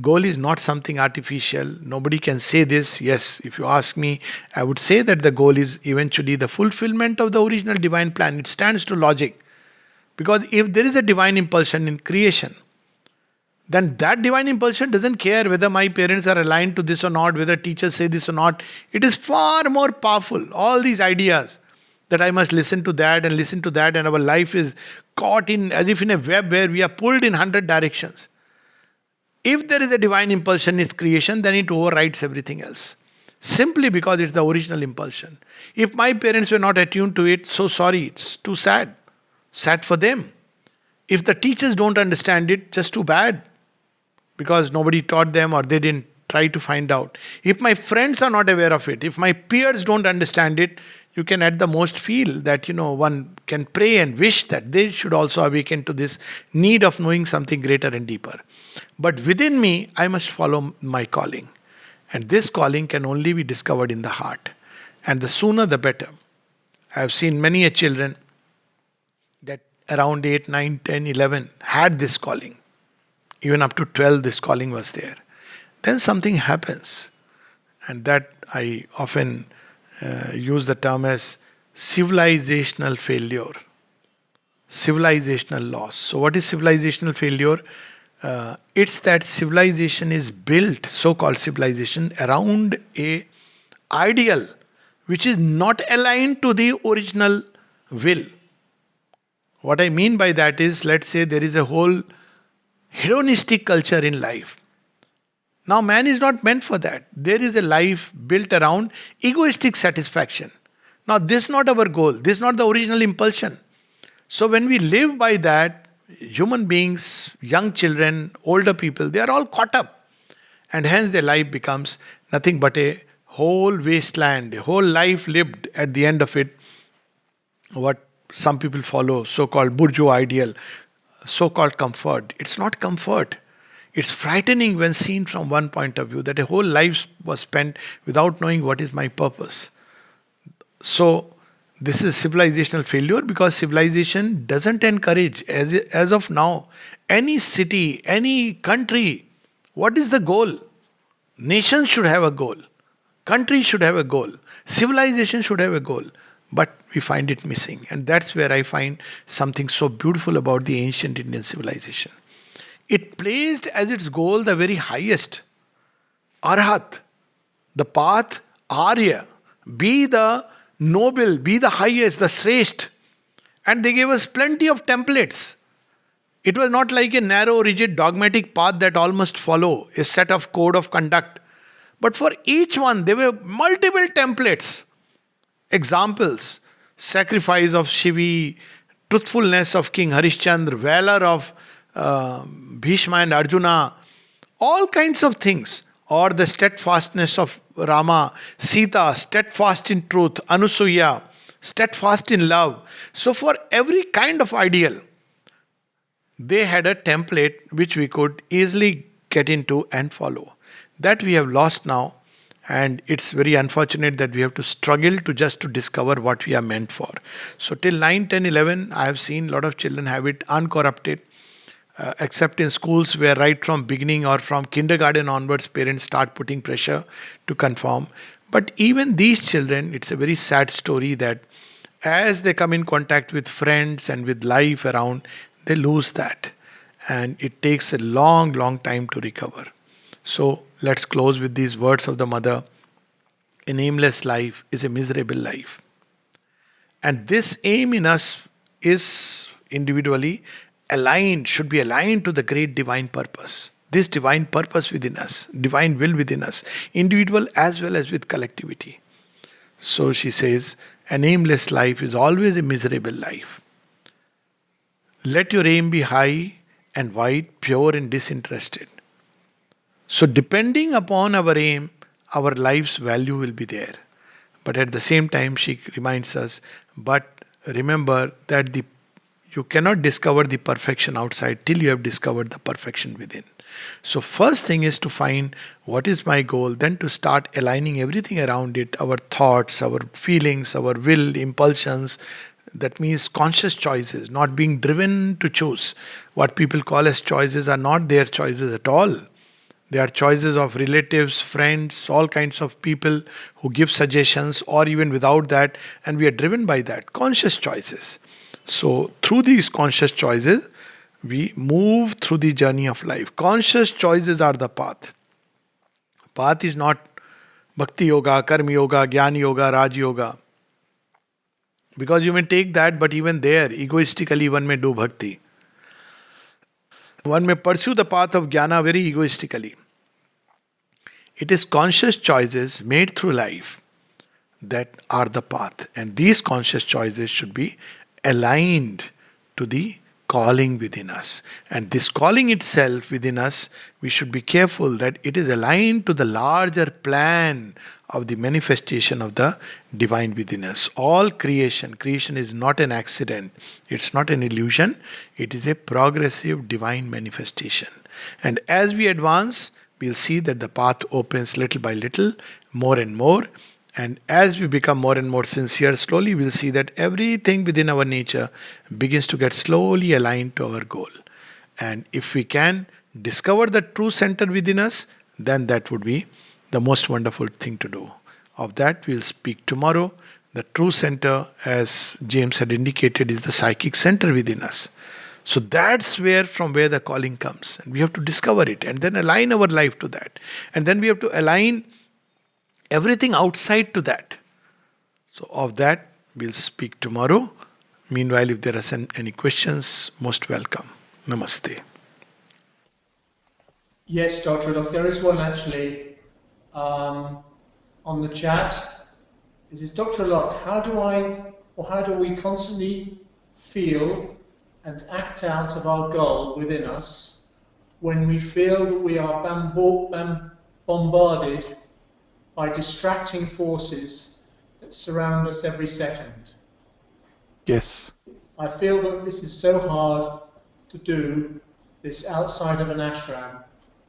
Goal is not something artificial. Nobody can say this. Yes, if you ask me, I would say that the goal is eventually the fulfillment of the original divine plan. It stands to logic. Because if there is a divine impulsion in creation, then that divine impulsion doesn't care whether my parents are aligned to this or not, whether teachers say this or not. It is far more powerful. All these ideas that I must listen to that and listen to that, and our life is caught in, as if in a web where we are pulled in 100 directions. If there is a divine impulsion in its creation, then it overrides everything else. Simply because it's the original impulsion. If my parents were not attuned to it, so sorry, it's too sad. Sad for them. If the teachers don't understand it, just too bad. Because nobody taught them or they didn't try to find out. If my friends are not aware of it, if my peers don't understand it, you can at the most feel that, one can pray and wish that they should also awaken to this need of knowing something greater and deeper. But within me, I must follow my calling. And this calling can only be discovered in the heart. And the sooner the better. I have seen many children that around 8, 9, 10, 11 had this calling. Even up to 12, this calling was there. Then something happens. And that I often use the term as civilizational failure. Civilizational loss. So what is civilizational failure? It's that civilization is built, so-called civilization, around a ideal which is not aligned to the original will. What I mean by that is, let's say there is a whole hedonistic culture in life. Now man is not meant for that. There is a life built around egoistic satisfaction. Now this is not our goal. This is not the original impulsion. So when we live by that, human beings, young children, older people, they are all caught up. And hence their life becomes nothing but a whole wasteland, a whole life lived at the end of it, what some people follow, so-called bourgeois ideal, so-called comfort. It's not comfort. It's frightening when seen from one point of view, that a whole life was spent without knowing what is my purpose. So this is civilizational failure, because civilization doesn't encourage, as of now, any city, any country. What is the goal? Nations should have a goal. Countries should have a goal. Civilization should have a goal. But we find it missing. And that's where I find something so beautiful about the ancient Indian civilization. It placed as its goal the very highest. Arhat, the path, Arya, be the noble, be the highest, the Shrestha. And they gave us plenty of templates. It was not like a narrow, rigid, dogmatic path that all must follow, a set of code of conduct. But for each one, there were multiple templates, examples, sacrifice of Shivi, truthfulness of King Harishchandra, valor of Bhishma and Arjuna, all kinds of things. Or the steadfastness of Rama, Sita, steadfast in truth, Anusuya, steadfast in love. So for every kind of ideal, they had a template which we could easily get into and follow. That we have lost now, and it's very unfortunate that we have to struggle to just to discover what we are meant for. So till 9, 10, 11, I have seen a lot of children have it uncorrupted, except in schools where right from beginning or from kindergarten onwards, parents start putting pressure to conform. But even these children, it's a very sad story that as they come in contact with friends and with life around, they lose that. And it takes a long, long time to recover. So let's close with these words of the mother. An aimless life is a miserable life. And this aim in us is individually aligned, should be aligned to the great divine purpose. This divine purpose within us, divine will within us, individual as well as with collectivity. So she says, an aimless life is always a miserable life. Let your aim be high and wide, pure and disinterested. So depending upon our aim, our life's value will be there. But at the same time, she reminds us, but remember that you cannot discover the perfection outside till you have discovered the perfection within. So first thing is to find what is my goal, then to start aligning everything around it, our thoughts, our feelings, our will, impulsions. That means conscious choices, not being driven to choose. What people call as choices are not their choices at all. They are choices of relatives, friends, all kinds of people who give suggestions, or even without that, and we are driven by that. Conscious choices. So through these conscious choices, we move through the journey of life. Conscious choices are the path. Path is not Bhakti Yoga, Karma Yoga, Jnana Yoga, Raj Yoga. Because you may take that, but even there, egoistically one may do bhakti. One may pursue the path of jnana very egoistically. It is conscious choices made through life that are the path. And these conscious choices should be aligned to the calling within us. And this calling itself within us, we should be careful that it is aligned to the larger plan of the manifestation of the divine within us. All creation is not an accident, it's not an illusion, it is a progressive divine manifestation. And as we advance, we'll see that the path opens little by little, more and more. And as we become more and more sincere, slowly we'll see that everything within our nature begins to get slowly aligned to our goal. And if we can discover the true center within us, then that would be the most wonderful thing to do. Of that we'll speak tomorrow. The true center, as James had indicated, is the psychic center within us. So that's from where the calling comes. And we have to discover it and then align our life to that. And then we have to align everything outside to that. So of that we'll speak tomorrow. Meanwhile, if there are any questions, most welcome. Namaste. Yes, Dr. Alok, there is one actually on the chat. This is Dr. Alok, how do we constantly feel and act out of our goal within us when we feel that we are bombarded by distracting forces that surround us every second. Yes. I feel that this is so hard to do, this outside of an ashram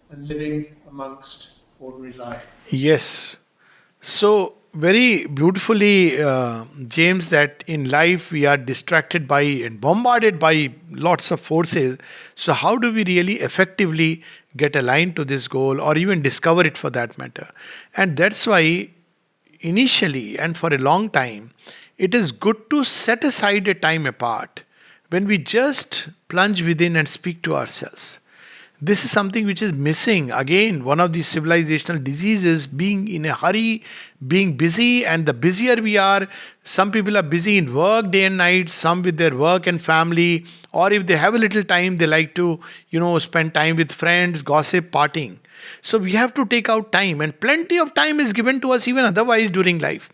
and living amongst ordinary life. Yes. So, very beautifully, James, that in life we are distracted by and bombarded by lots of forces. So, how do we really effectively get aligned to this goal or even discover it for that matter? And that's why, initially and for a long time, it is good to set aside a time apart when we just plunge within and speak to ourselves. This is something which is missing. Again, one of these civilizational diseases, being in a hurry, being busy, and the busier we are, some people are busy in work day and night, some with their work and family, or if they have a little time, they like to, spend time with friends, gossip, partying. So we have to take out time, and plenty of time is given to us even otherwise during life.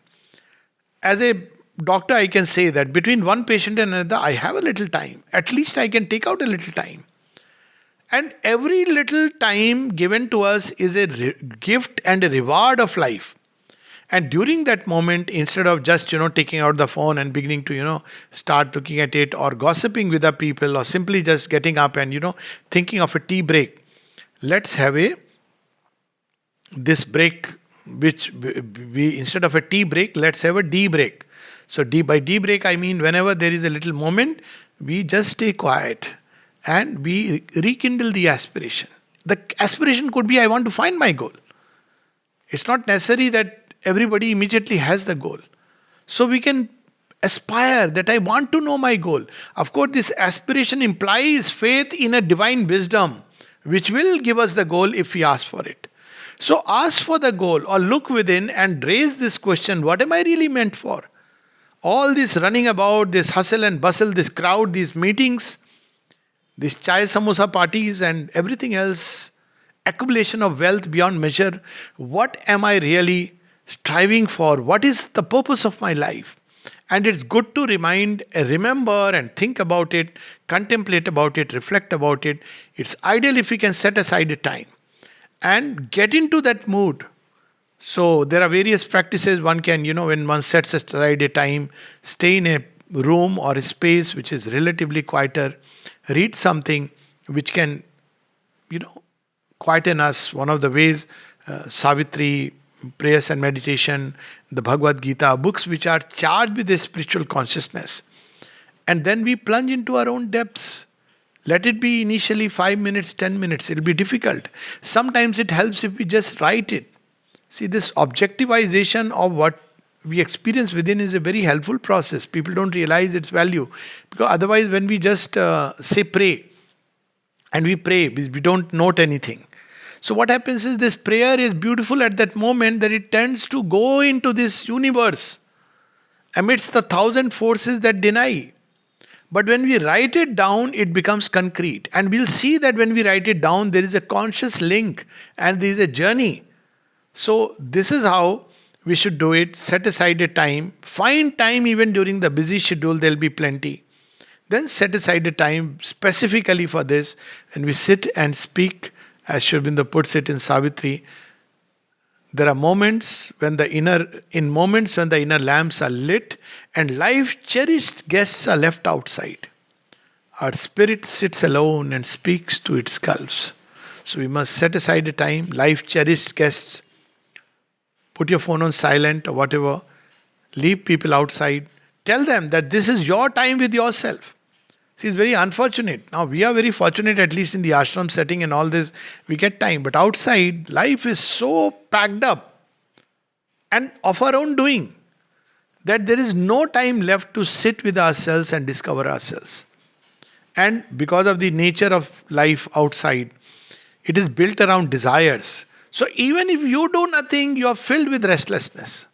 As a doctor, I can say that between one patient and another, I have a little time. At least I can take out a little time. And every little time given to us is a gift and a reward of life. And during that moment, instead of just, taking out the phone and beginning to, start looking at it or gossiping with the people or simply just getting up and, thinking of a tea break, let's have this break, which we, instead of a tea break, let's have a D break. So by D break, I mean whenever there is a little moment, we just stay quiet and we rekindle the aspiration. The aspiration could be, I want to find my goal. It's not necessary that everybody immediately has the goal. So we can aspire that I want to know my goal. Of course, this aspiration implies faith in a divine wisdom, which will give us the goal if we ask for it. So ask for the goal or look within and raise this question, what am I really meant for? All this running about, this hustle and bustle, this crowd, these meetings, these chai samosa parties and everything else, accumulation of wealth beyond measure. What am I really striving for? What is the purpose of my life? And it's good to remember and think about it, contemplate about it, reflect about it. It's ideal if we can set aside a time and get into that mood. So there are various practices one can, when one sets aside a time, stay in a room or a space which is relatively quieter, read something which can, quieten us. One of the ways, Savitri, prayers and meditation, the Bhagavad Gita, books which are charged with a spiritual consciousness. And then we plunge into our own depths. Let it be initially 5 minutes, 10 minutes. It'll be difficult. Sometimes it helps if we just write it. See, this objectivization of what we experience within is a very helpful process. People don't realize its value. Because otherwise, when we just say pray, and we pray, we don't note anything. So what happens is this prayer is beautiful at that moment that it tends to go into this universe amidst the thousand forces that deny. But when we write it down, it becomes concrete. And we'll see that when we write it down, there is a conscious link and there is a journey. So this is how we should do it. Set aside a time. Find time even during the busy schedule, there'll be plenty. Then set aside a time specifically for this. And we sit and speak, as Sri Aurobindo puts it in Savitri. There are moments when the inner lamps are lit and life-cherished guests are left outside. Our spirit sits alone and speaks to its gulfs. So we must set aside a time, life-cherished guests. Put your phone on silent or whatever. Leave people outside. Tell them that this is your time with yourself. See, it's very unfortunate. Now, we are very fortunate, at least in the ashram setting and all this, we get time. But outside, life is so packed up and of our own doing that there is no time left to sit with ourselves and discover ourselves. And because of the nature of life outside, it is built around desires. So even if you do nothing, you are filled with restlessness.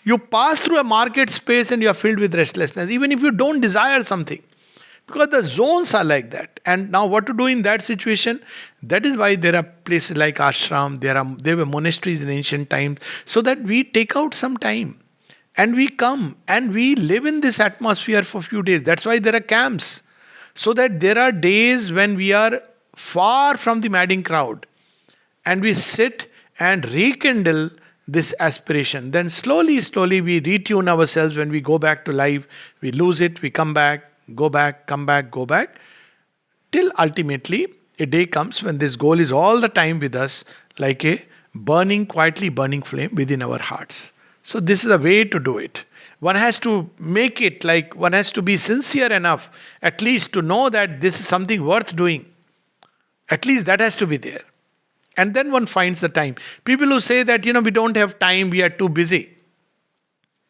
You pass through a market space and you are filled with restlessness, even if you don't desire something. Because the zones are like that. And now what to do in that situation? That is why there are places like ashram, there were monasteries in ancient times, so that we take out some time. And we come and we live in this atmosphere for a few days. That's why there are camps. So that there are days when we are far from the madding crowd. And we sit and rekindle this aspiration. Then slowly, slowly we retune ourselves. When we go back to life, we lose it, we come back, go back, come back, go back, till ultimately a day comes when this goal is all the time with us, like a burning, quietly burning flame within our hearts. So this is a way to do it. One has to make it, like one has to be sincere enough, at least to know that this is something worth doing. At least that has to be there. And then one finds the time. People who say that, we don't have time, we are too busy.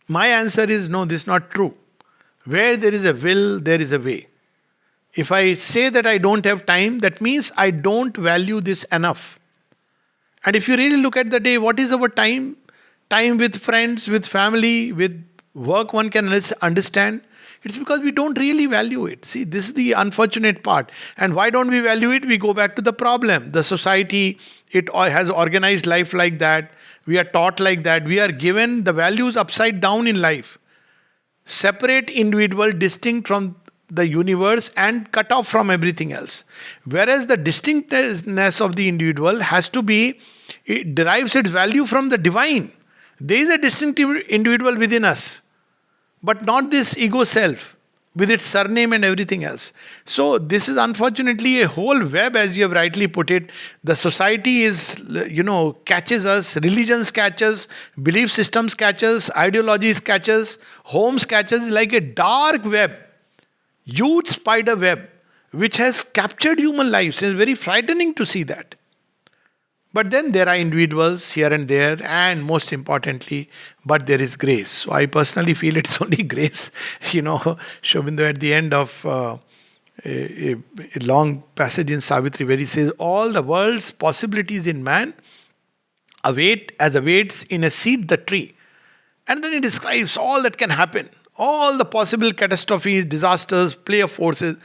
My answer is no, this is not true. Where there is a will, there is a way. If I say that I don't have time, that means I don't value this enough. And if you really look at the day, what is our time? Time with friends, with family, with work, one can understand. It's because we don't really value it. See, this is the unfortunate part. And why don't we value it? We go back to the problem. The society, it has organized life like that. We are taught like that. We are given the values upside down in life. Separate individual, distinct from the universe and cut off from everything else. Whereas the distinctness of the individual has to be, it derives its value from the divine. There is a distinctive individual within us, but not this ego self with its surname and everything else. So this is unfortunately a whole web, as you have rightly put it. The society is, catches us, religions catches, belief systems catches, ideologies catches, homes catches, like a dark web, huge spider web, which has captured human lives. It's very frightening to see that. But then there are individuals here and there, and most importantly, but there is grace. So I personally feel it's only grace. Shobindu at the end of a long passage in Savitri where he says, all the world's possibilities in man awaits in a seed the tree. And then he describes all that can happen, all the possible catastrophes, disasters, play of forces.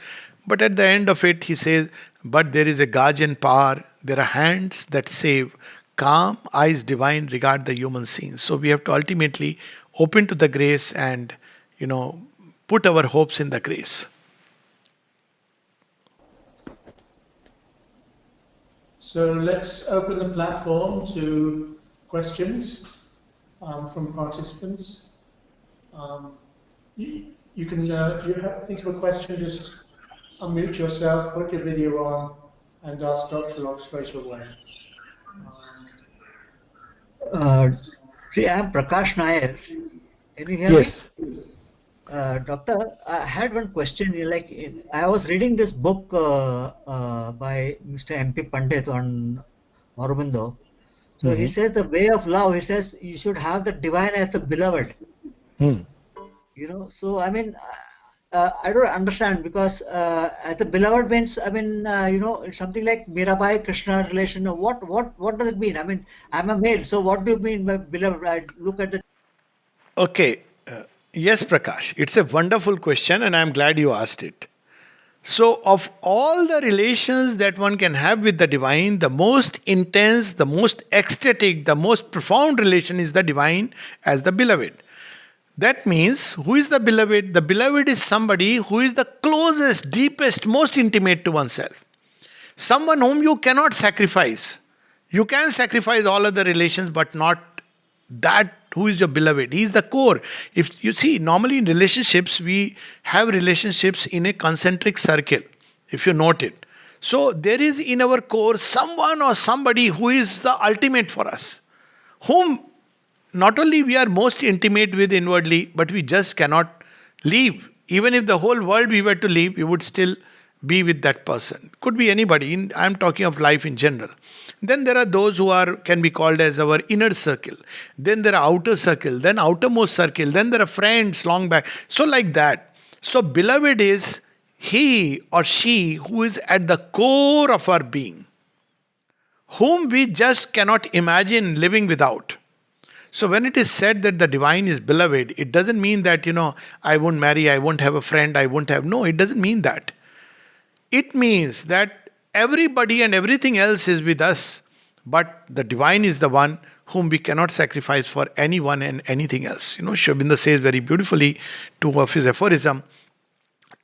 But at the end of it, he says, but there is a guardian power. There are hands that save. Calm, eyes divine, regard the human scenes. So we have to ultimately open to the grace and, put our hopes in the grace. So let's open the platform to questions from participants. You can, if you think of a question, just unmute yourself, put your video on, and ask Dr. Locke straight away. See, I am Prakash Nair. Can you hear Yes. me? Doctor, I had one question. I was reading this book by Mr. M.P. Pandit on Aurobindo. So he says the way of love, he says you should have the divine as the beloved. So I mean, I don't understand because as the beloved means, it's something like Mirabai Krishna relation. What does it mean? I mean, I'm a male, so what do you mean by beloved? I look at the. Okay. Yes, Prakash. It's a wonderful question, and I'm glad you asked it. So, of all the relations that one can have with the divine, the most intense, the most ecstatic, the most profound relation is the divine as the beloved. That means, who is the beloved? The beloved is somebody who is the closest, deepest, most intimate to oneself. Someone whom you cannot sacrifice. You can sacrifice all other relations, but not that who is your beloved. He is the core. If you see, normally in relationships, we have relationships in a concentric circle, if you note it. So there is in our core someone or somebody who is the ultimate for us, whom not only we are most intimate with inwardly, but we just cannot leave. Even if the whole world we were to leave, we would still be with that person. Could be anybody. I'm talking of life in general. Then there are those who can be called as our inner circle. Then there are outer circle. Then outermost circle. Then there are friends long back. So like that. So beloved is he or she who is at the core of our being, whom we just cannot imagine living without. So when it is said that the divine is beloved, it doesn't mean that, I won't marry, I won't have a friend, I won't have... No, it doesn't mean that. It means that everybody and everything else is with us, but the divine is the one whom we cannot sacrifice for anyone and anything else. Shobinda says very beautifully, two of his aphorism,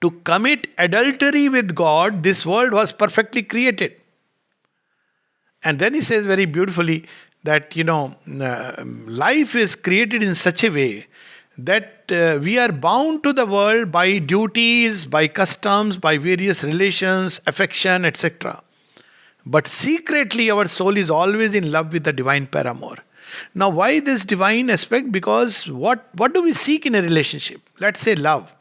to commit adultery with God, this world was perfectly created. And then he says very beautifully that life is created in such a way that we are bound to the world by duties, by customs, by various relations, affection, etc. But secretly, our soul is always in love with the divine paramour. Now, why this divine aspect? Because what do we seek in a relationship? Let's say love.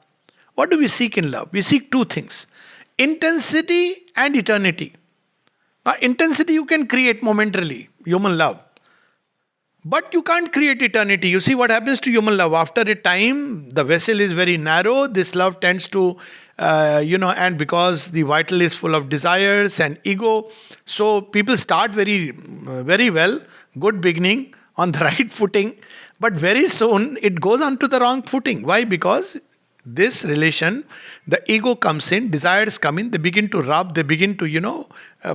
What do we seek in love? We seek two things: intensity and eternity. Now, intensity you can create momentarily, human love. But you can't create eternity. You see what happens to human love. After a time, the vessel is very narrow. This love tends to, and because the vital is full of desires and ego, so people start very well, good beginning, on the right footing. But very soon, it goes on to the wrong footing. Why? Because this relation, the ego comes in, desires come in, they begin to rub, they begin to,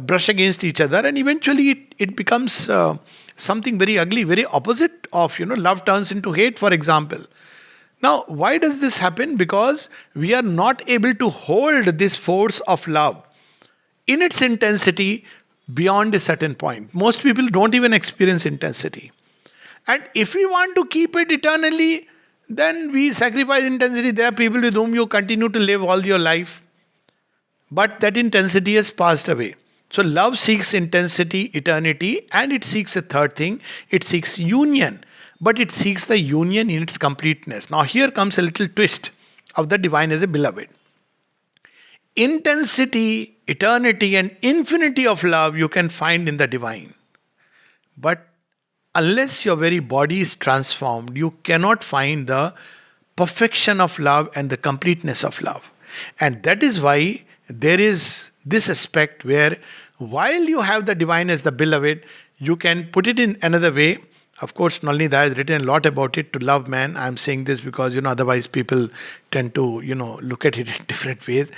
brush against each other, and eventually it becomes something very ugly, very opposite of, love turns into hate, for example. Now, why does this happen? Because we are not able to hold this force of love in its intensity beyond a certain point. Most people don't even experience intensity. And if we want to keep it eternally, then we sacrifice intensity. There are people with whom you continue to live all your life. But that intensity has passed away. So love seeks intensity, eternity, and it seeks a third thing. It seeks union. But it seeks the union in its completeness. Now here comes a little twist of the divine as a beloved. Intensity, eternity, and infinity of love you can find in the divine. But unless your very body is transformed, you cannot find the perfection of love and the completeness of love. And that is why there is this aspect where while you have the divine as the beloved, you can put it in another way. Of course, Nalini has written a lot about it, to love man. I'm saying this because, otherwise people tend to, look at it in different ways.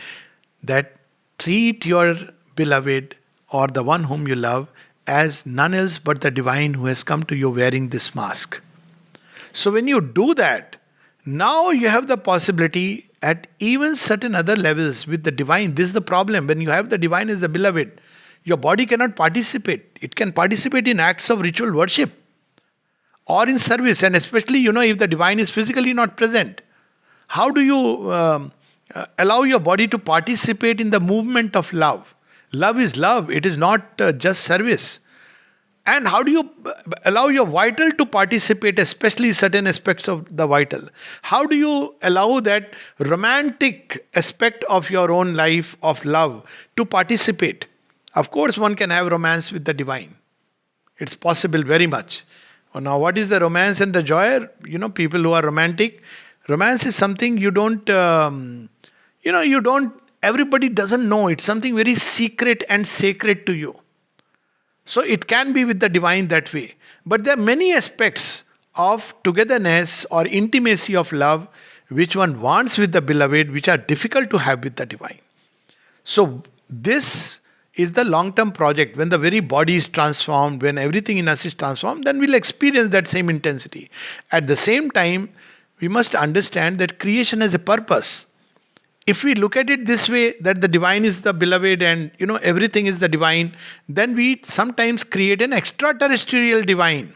That treat your beloved or the one whom you love as none else but the divine who has come to you wearing this mask. So when you do that, now you have the possibility at even certain other levels with the divine. This is the problem. When you have the divine as the beloved, your body cannot participate. It can participate in acts of ritual worship or in service, and especially, if the divine is physically not present. How do you allow your body to participate in the movement of love? Love is love. It is not just service. And how do you allow your vital to participate, especially certain aspects of the vital? How do you allow that romantic aspect of your own life of love to participate? Of course, one can have romance with the divine. It's possible very much. Now, what is the romance and the joy? People who are romantic, romance is something you don't, everybody doesn't know. It's something very secret and sacred to you. So it can be with the divine that way. But there are many aspects of togetherness or intimacy of love which one wants with the beloved, which are difficult to have with the divine. So this is the long-term project. When the very body is transformed, when everything in us is transformed, then we'll experience that same intensity. At the same time, we must understand that creation has a purpose. If we look at it this way, that the divine is the beloved and everything is the divine, then we sometimes create an extraterrestrial divine.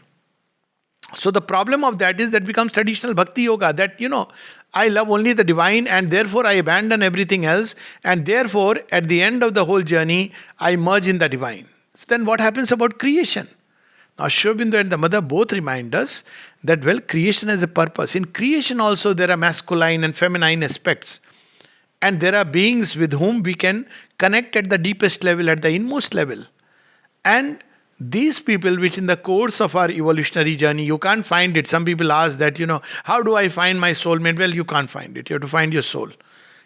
So the problem of that is that becomes traditional bhakti yoga, that I love only the divine and therefore I abandon everything else, and therefore at the end of the whole journey I merge in the divine. So then what happens about creation? Now Sri Aurobindo and the mother both remind us that creation has a purpose. In creation also there are masculine and feminine aspects. And there are beings with whom we can connect at the deepest level, at the inmost level. And these people, which in the course of our evolutionary journey, you can't find it. Some people ask that, how do I find my soulmate? Well, you can't find it. You have to find your soul.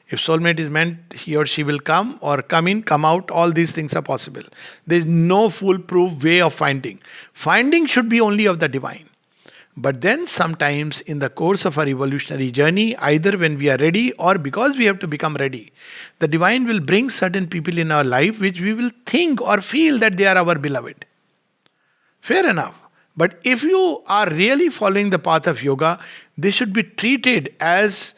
If soulmate is meant, he or she will come or come in, come out. All these things are possible. There is no foolproof way of finding. Finding should be only of the divine. But then sometimes in the course of our evolutionary journey, either when we are ready or because we have to become ready, the divine will bring certain people in our life which we will think or feel that they are our beloved. Fair enough. But if you are really following the path of yoga, they should be treated as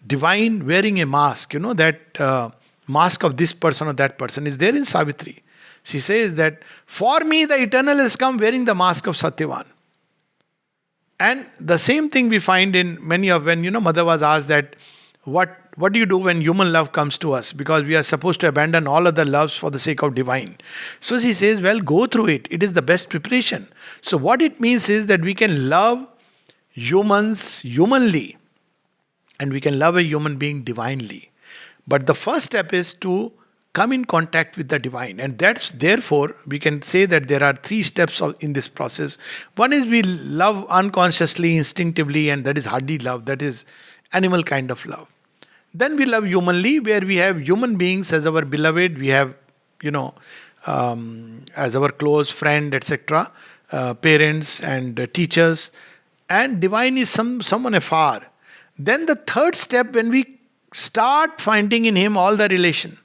divine wearing a mask. That mask of this person or that person is there in Savitri. She says that, for me the eternal has come wearing the mask of Satyavan. And the same thing we find in many of, when mother was asked that, what do you do when human love comes to us? Because we are supposed to abandon all other loves for the sake of divine. So she says, well, go through it. It is the best preparation. So what it means is that we can love humans humanly, and we can love a human being divinely. But the first step is to come in contact with the divine. And that's, therefore, we can say that there are three steps in this process. One is we love unconsciously, instinctively, and that is hardy love. That is animal kind of love. Then we love humanly, where we have human beings as our beloved. We have, as our close friend, etc., parents and teachers. And divine is someone afar. Then the third step, when we start finding in him all the relation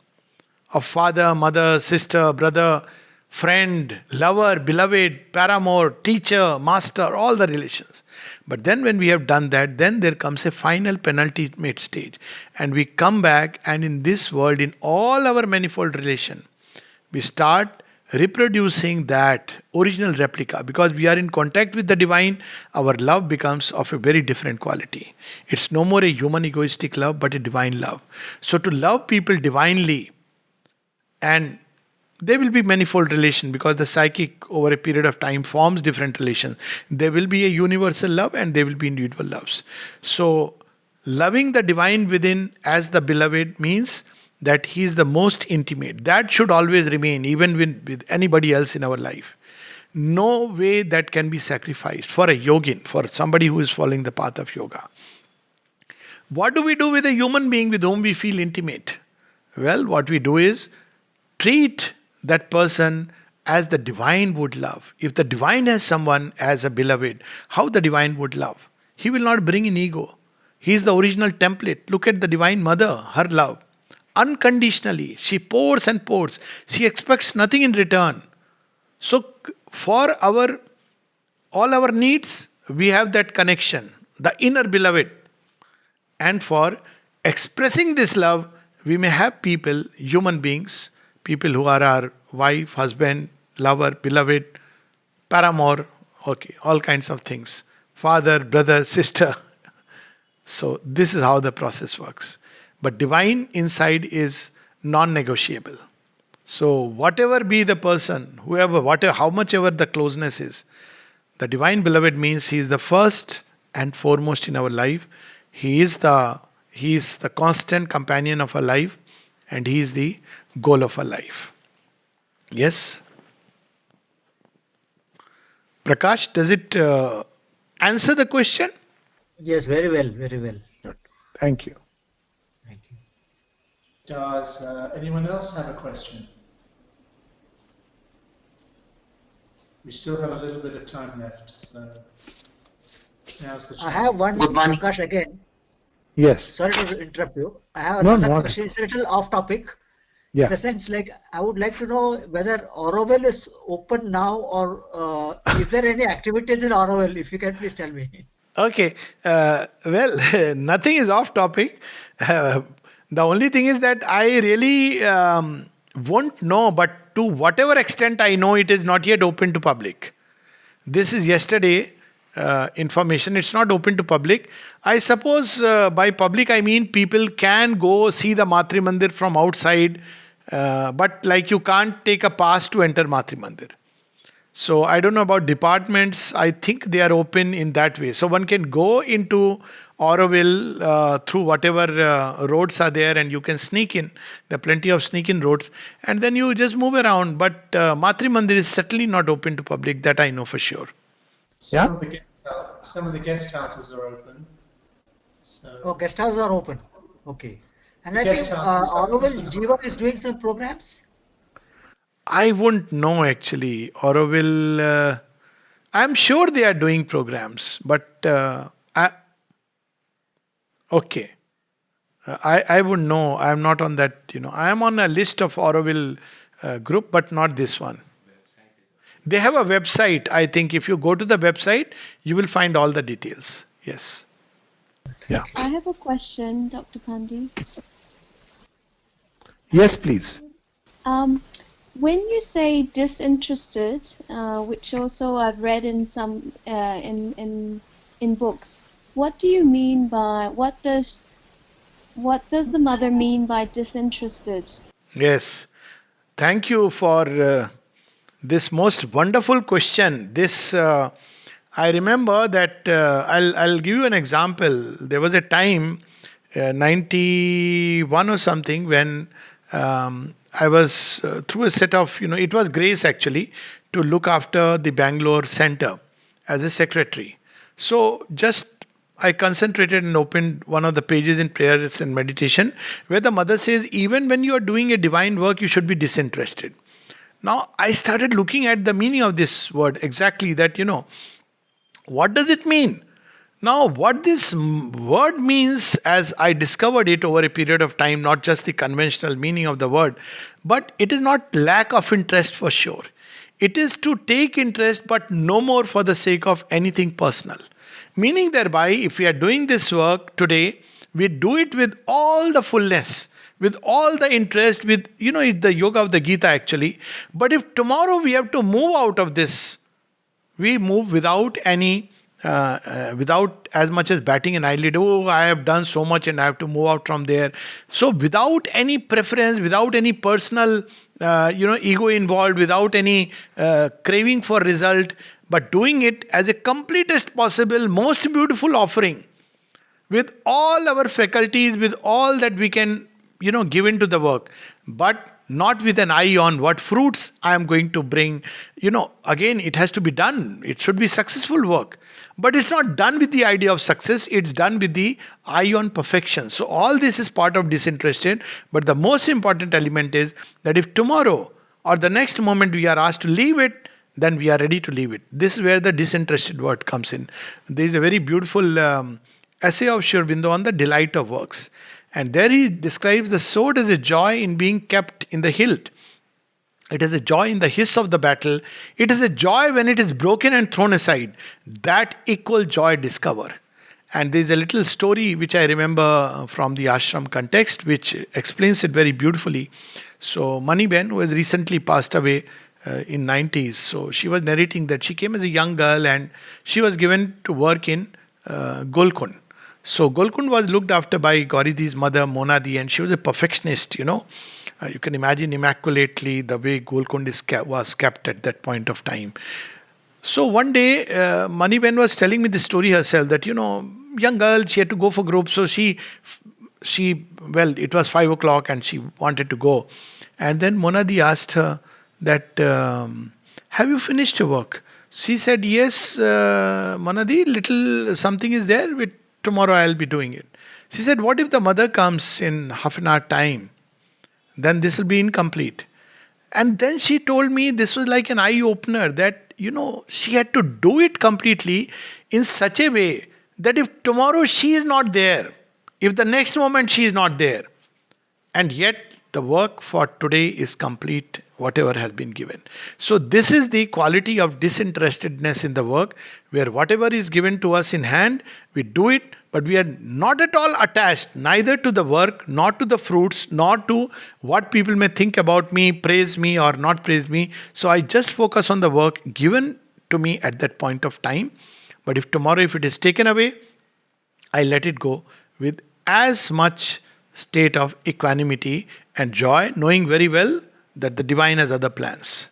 of father, mother, sister, brother, friend, lover, beloved, paramour, teacher, master, all the relations. But then when we have done that, then there comes a final penultimate stage. And we come back, and in this world, in all our manifold relation, we start reproducing that original replica. Because we are in contact with the divine, our love becomes of a very different quality. It's no more a human egoistic love, but a divine love. So to love people divinely, and there will be manifold relation, because the psychic over a period of time forms different relations. There will be a universal love and there will be individual loves. So loving the divine within as the beloved means that he is the most intimate. That should always remain, even with anybody else in our life. No way that can be sacrificed for a yogin, for somebody who is following the path of yoga. What do we do with a human being with whom we feel intimate? Well, what we do is treat that person as the divine would love. If the divine has someone as a beloved, how the divine would love? He will not bring in ego. He is the original template. Look at the Divine Mother, her love. Unconditionally, she pours and pours. She expects nothing in return. So, for all our needs, we have that connection, the inner beloved. And for expressing this love, we may have people, human beings, people who are our wife, husband, lover, beloved, paramour, okay, all kinds of things. Father, brother, sister. So this is how the process works. But divine inside is non-negotiable. So whatever be the person, whoever, whatever, how much ever the closeness is, the divine beloved means he is the first and foremost in our life. He is the constant companion of our life, and he is the goal of our life. Yes? Prakash, does it answer the question? Yes, very well, very well. Thank you. Thank you. Does anyone else have a question? We still have a little bit of time left, so now's the chance. I have one, Good morning. Prakash, again. Yes. Sorry to interrupt you. I have No, another no. question. It's a little off topic. Yeah. In the sense, like, I would like to know whether Auroville is open now, or is there any activities in Auroville? If you can please tell me. Okay. Well, nothing is off topic. The only thing is that I really won't know, but to whatever extent I know, it is not yet open to public. This is yesterday information. It's not open to public. I suppose by public I mean people can go see the Matri Mandir from outside, but like you can't take a pass to enter Matri Mandir. So I don't know about departments. I think they are open in that way. So one can go into Auroville through whatever roads are there, and you can sneak in. There are plenty of sneak-in roads. And then you just move around. But Matri Mandir is certainly not open to public. That I know for sure. Some of the guest houses are open. So Oh, guest houses are open. Okay. And I Guest think houses are Auroville open. Jiva is doing some programs. I wouldn't know actually. Auroville, I'm sure they are doing programs. But okay. I wouldn't know. I am not on that, I am on a list of Auroville group, but not this one. They have a website. I think if you go to the website, you will find all the details. Yes. Yeah. I have a question, Dr. Pandey. Yes, please. when you say disinterested, which also I've read in some in books, what do you mean by what does the mother mean by disinterested? Yes. Thank you for this most wonderful question. I remember that I'll give you an example. There was a time, 91 or something, when I was through a set of, it was grace actually to look after the Bangalore Center as a secretary. So just I concentrated and opened one of the pages in prayers and meditation where the mother says, even when you are doing a divine work, you should be disinterested. Now, I started looking at the meaning of this word exactly that, what does it mean? Now, what this word means, as I discovered it over a period of time, not just the conventional meaning of the word, but it is not lack of interest for sure. It is to take interest, but no more for the sake of anything personal. Meaning, thereby, if we are doing this work today, we do it with all the fullness, with all the interest, with, it's the yoga of the Gita actually. But if tomorrow we have to move out of this, we move without any without as much as batting an eyelid. Oh, I have done so much and I have to move out from there. So without any preference, without any personal ego involved, without any craving for result, but doing it as a completest possible most beautiful offering, with all our faculties, with all that we can, give into the work, but not with an eye on what fruits I am going to bring. Again, it has to be done. It should be successful work. But it's not done with the idea of success, it's done with the eye on perfection. So, all this is part of disinterested. But the most important element is that if tomorrow or the next moment we are asked to leave it, then we are ready to leave it. This is where the disinterested word comes in. There is a very beautiful essay of Sri Aurobindo on the delight of works. And there he describes the sword as a joy in being kept in the hilt. It is a joy in the hiss of the battle. It is a joy when it is broken and thrown aside. That equal joy discover. And there is a little story which I remember from the ashram context, which explains it very beautifully. So Mani Ben, who has recently passed away in 90s, so she was narrating that she came as a young girl and she was given to work in Golkund. So Golkund was looked after by Gauridi's mother, Monadi, and she was a perfectionist, You can imagine immaculately the way Golkund was kept at that point of time. So one day, Maniben was telling me the story herself that, young girl, she had to go for group. So it was 5 o'clock and she wanted to go. And then Monadi asked her that, have you finished your work? She said, yes, Monadi, little something is there, but tomorrow I'll be doing it. She said, what if the mother comes in half an hour time? Then this will be incomplete. And then she told me this was like an eye opener that, she had to do it completely in such a way that if tomorrow she is not there, if the next moment she is not there, and yet the work for today is complete, whatever has been given. So this is the quality of disinterestedness in the work, where whatever is given to us in hand, we do it, but we are not at all attached neither to the work, nor to the fruits, nor to what people may think about me, praise me or not praise me. So I just focus on the work given to me at that point of time. But if tomorrow, if it is taken away, I let it go with as much state of equanimity and joy, knowing very well that the divine has other plans.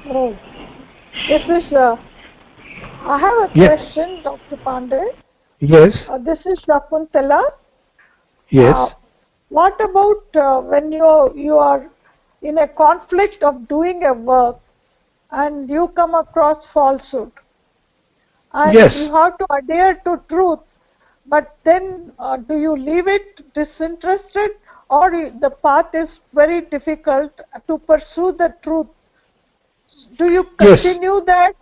Oh, this is, I have a Yeah. question, Dr. Pandey. Yes. This is Shakuntala. Yes. What about when you are in a conflict of doing a work and you come across falsehood and Yes. you have to adhere to truth, but then do you leave it disinterested, or the path is very difficult to pursue the truth? Do you Yes. continue that?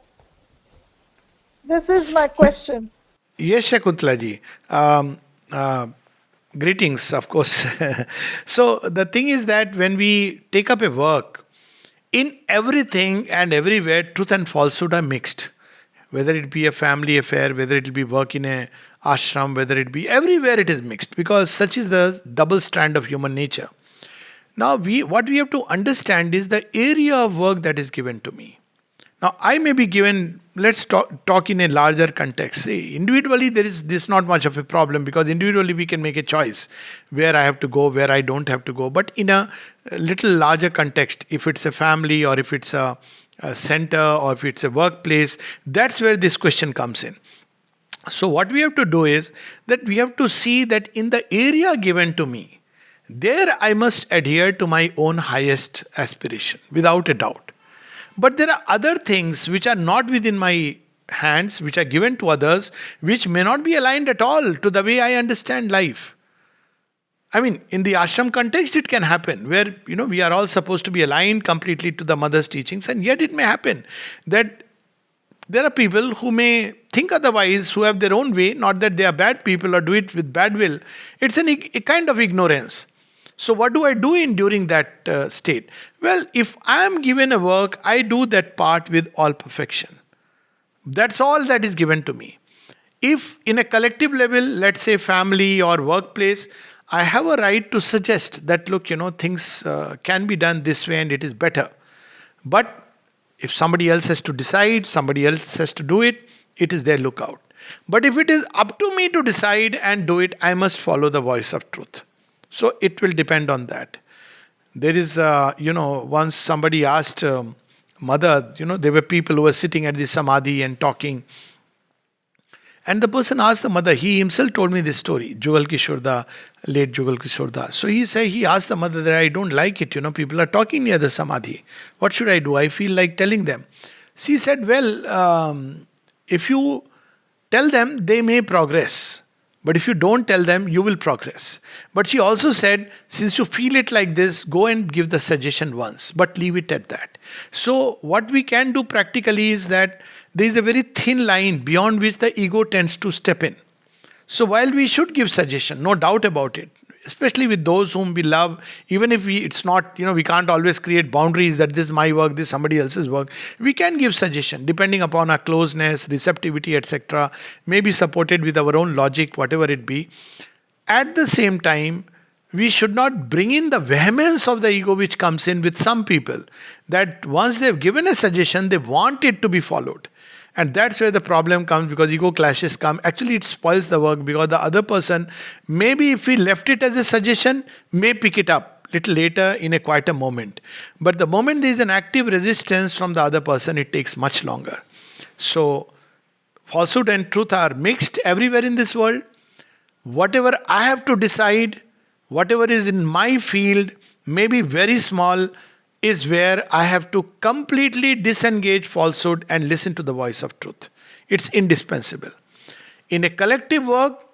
This is my question. Yes, Shakuntala ji. Greetings, of course. So the thing is that when we take up a work, in everything and everywhere, truth and falsehood are mixed. whether it be a family affair, whether it be work in a ashram, whether it be everywhere, it is mixed, because such is the double strand of human nature. Now, what we have to understand is the area of work that is given to me. Now, I may be given, let's talk in a larger context. See, individually, there is this not much of a problem, because individually we can make a choice where I have to go, where I don't have to go. But in a little larger context, if it's a family, or if it's a center, or if it's a workplace, that's where this question comes in. So, what we have to do is that we have to see that in the area given to me, there I must adhere to my own highest aspiration, without a doubt. But there are other things which are not within my hands, which are given to others, which may not be aligned at all to the way I understand life. I mean, in the ashram context, it can happen where, we are all supposed to be aligned completely to the mother's teachings, and yet it may happen that there are people who may think otherwise, who have their own way, not that they are bad people or do it with bad will. It's a kind of ignorance. So what do I do during that state? Well, if I am given a work, I do that part with all perfection. That's all that is given to me. If in a collective level, let's say family or workplace, I have a right to suggest that, look, things can be done this way and it is better. But if somebody else has to decide, somebody else has to do it, it is their lookout. But if it is up to me to decide and do it, I must follow the voice of truth. So it will depend on that. There is, once somebody asked mother, there were people who were sitting at the samadhi and talking. And the person asked the mother, he himself told me this story, Jugal Kishore, late Jugal Kishore. So he asked the mother that I don't like it, people are talking near the samadhi. What should I do? I feel like telling them. She said, well, if you tell them, they may progress. But if you don't tell them, you will progress. But she also said, since you feel it like this, go and give the suggestion once, but leave it at that. So what we can do practically is that there is a very thin line beyond which the ego tends to step in. So while we should give suggestion, no doubt about it, especially with those whom we love, even if it's not, we can't always create boundaries that this is my work, this is somebody else's work. We can give suggestion depending upon our closeness, receptivity, etc. Maybe supported with our own logic, whatever it be. At the same time, we should not bring in the vehemence of the ego which comes in with some people, that once they've given a suggestion, they want it to be followed. And that's where the problem comes, because ego clashes come. Actually, it spoils the work, because the other person, maybe if we left it as a suggestion, may pick it up little later in a quieter moment. But the moment there is an active resistance from the other person, it takes much longer. So, falsehood and truth are mixed everywhere in this world. Whatever I have to decide, whatever is in my field, may be very small, is where I have to completely disengage falsehood and listen to the voice of truth. It's indispensable. In a collective work,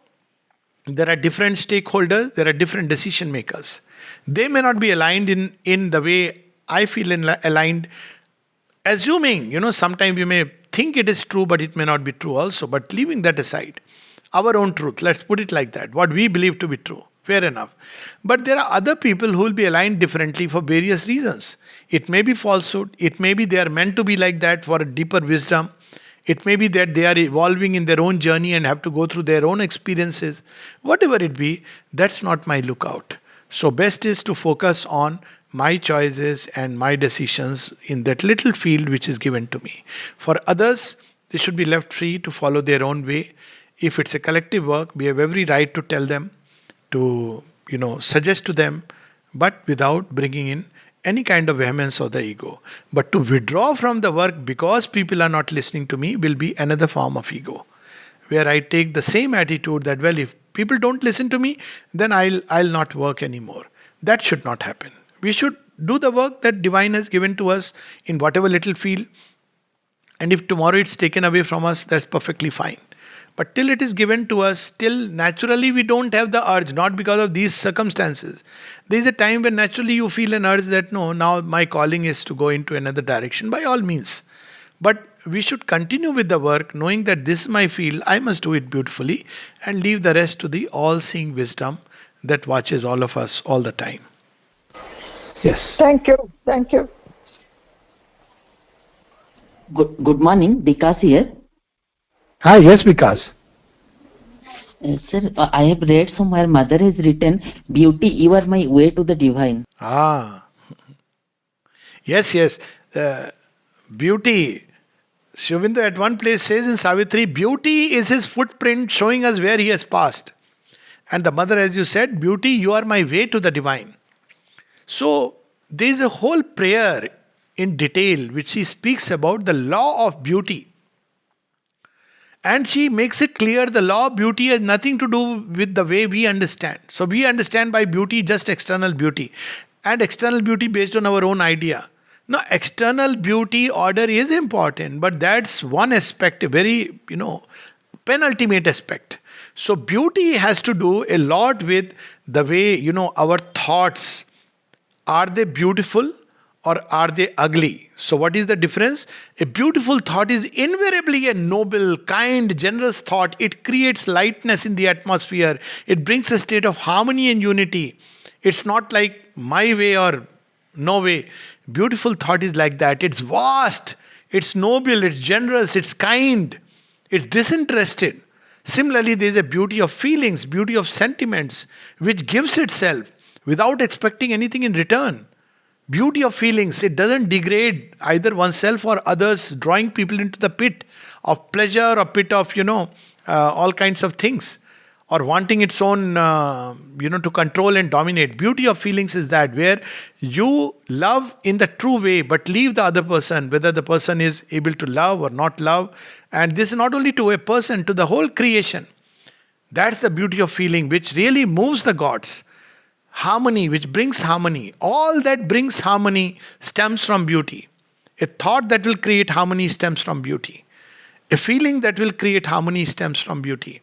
there are different stakeholders, there are different decision makers. They may not be aligned in the way I feel aligned. Assuming, sometimes you may think it is true, but it may not be true also. But leaving that aside, our own truth, let's put it like that, what we believe to be true. Fair enough. But there are other people who will be aligned differently for various reasons. It may be falsehood. It may be they are meant to be like that for a deeper wisdom. It may be that they are evolving in their own journey and have to go through their own experiences. Whatever it be, that's not my lookout. So best is to focus on my choices and my decisions in that little field which is given to me. For others, they should be left free to follow their own way. If it's a collective work, we have every right to tell them, to suggest to them, but without bringing in any kind of vehemence of the ego. But to withdraw from the work because people are not listening to me will be another form of ego, where I take the same attitude that, well, if people don't listen to me, then I'll not work anymore. That should not happen. We should do the work that divine has given to us in whatever little field, and if tomorrow it's taken away from us, that's perfectly fine. But till it is given to us, still naturally we don't have the urge, not because of these circumstances. There is a time when naturally you feel an urge that no, now my calling is to go into another direction, by all means. But we should continue with the work, knowing that this is my field, I must do it beautifully, and leave the rest to the all-seeing wisdom that watches all of us all the time. Yes. Thank you. Thank you. Good morning, Vikas here. Ah, yes, Vikas. Sir, I have read somewhere mother has written, "Beauty, you are my way to the divine." Ah, yes, yes. Beauty. Shobindu at one place says in Savitri, beauty is his footprint showing us where he has passed. And the mother, as you said, beauty, you are my way to the divine. So there is a whole prayer in detail which she speaks about the law of beauty. And she makes it clear the law of beauty has nothing to do with the way we understand. So we understand by beauty just external beauty and external beauty based on our own idea. Now, external beauty order is important, but that's one aspect, a very, penultimate aspect. So, beauty has to do a lot with the way, our thoughts, are they beautiful or are they ugly? So, what is the difference? A beautiful thought is invariably a noble, kind, generous thought. It creates lightness in the atmosphere, it brings a state of harmony and unity. It's not like my way or no way. Beautiful thought is like that. It's vast, it's noble, it's generous, it's kind, it's disinterested. Similarly, there is a beauty of feelings, beauty of sentiments, which gives itself without expecting anything in return. Beauty of feelings, it doesn't degrade either oneself or others, drawing people into the pit of pleasure or pit of, all kinds of things, or wanting its own, to control and dominate. Beauty of feelings is that where you love in the true way, but leave the other person, whether the person is able to love or not love. And this is not only to a person, to the whole creation. That's the beauty of feeling, which really moves the gods. Harmony, which brings harmony. All that brings harmony stems from beauty. A thought that will create harmony stems from beauty. A feeling that will create harmony stems from beauty.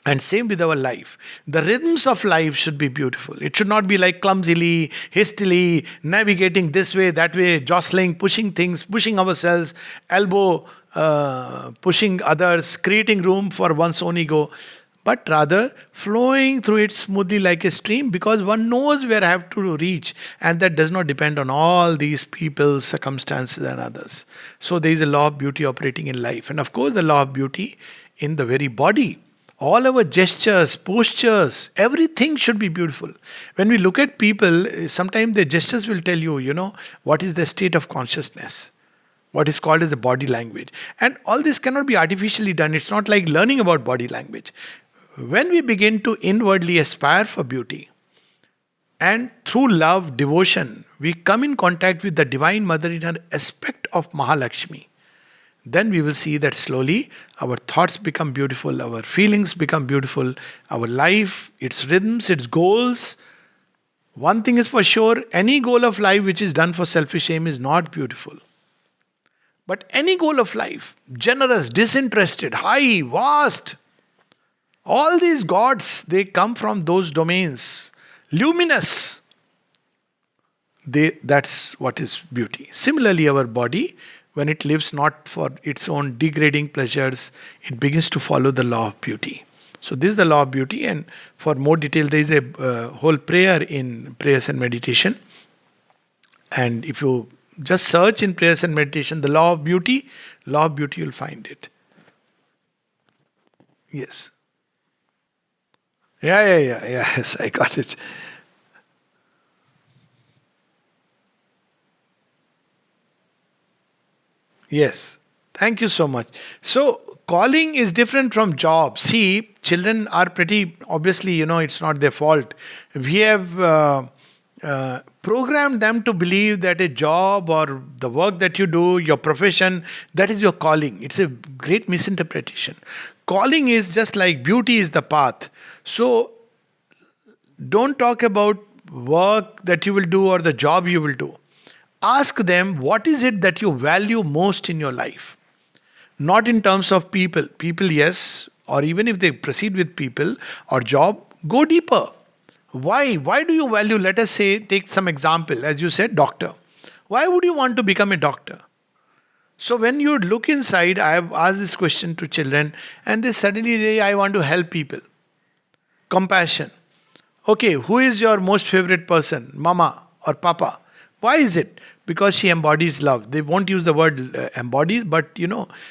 And same with our life. The rhythms of life should be beautiful. It should not be like clumsily, hastily, navigating this way, that way, jostling, pushing things, pushing ourselves, elbow, pushing others, creating room for one's own ego, but rather flowing through it smoothly like a stream, because one knows where I have to reach, and that does not depend on all these people, circumstances, and others. So there is a law of beauty operating in life, and of course, the law of beauty in the very body. All our gestures, postures, everything should be beautiful. When we look at people, sometimes their gestures will tell you, what is the state of consciousness, what is called as the body language. And all this cannot be artificially done. It's not like learning about body language. When we begin to inwardly aspire for beauty, and through love, devotion, we come in contact with the Divine Mother in her aspect of Mahalakshmi, then we will see that slowly our thoughts become beautiful, our feelings become beautiful, our life, its rhythms, its goals. One thing is for sure, any goal of life which is done for selfish aim is not beautiful. But any goal of life, generous, disinterested, high, vast, all these gods, they come from those domains. Luminous. That's what is beauty. Similarly, our body, when it lives not for its own degrading pleasures, it begins to follow the law of beauty. So this is the law of beauty, and for more detail, there is a whole prayer in prayers and meditation. And if you just search in prayers and meditation, the law of beauty, you'll find it. Yes. Yeah. Yes, I got it. Yes. Thank you so much. So, calling is different from job. See, children are pretty, obviously, it's not their fault. We have programmed them to believe that a job or the work that you do, your profession, that is your calling. It's a great misinterpretation. Calling is just like beauty is the path. So, don't talk about work that you will do or the job you will do. Ask them, what is it that you value most in your life? Not in terms of people. People, yes, or even if they proceed with people or job, go deeper. Why? Why do you value, let us say, take some example, as you said, doctor. Why would you want to become a doctor? So when you look inside, I have asked this question to children, and they suddenly say, I want to help people. Compassion. Okay, who is your most favorite person? Mama or Papa? Why is it? Because she embodies love. They won't use the word embodies, but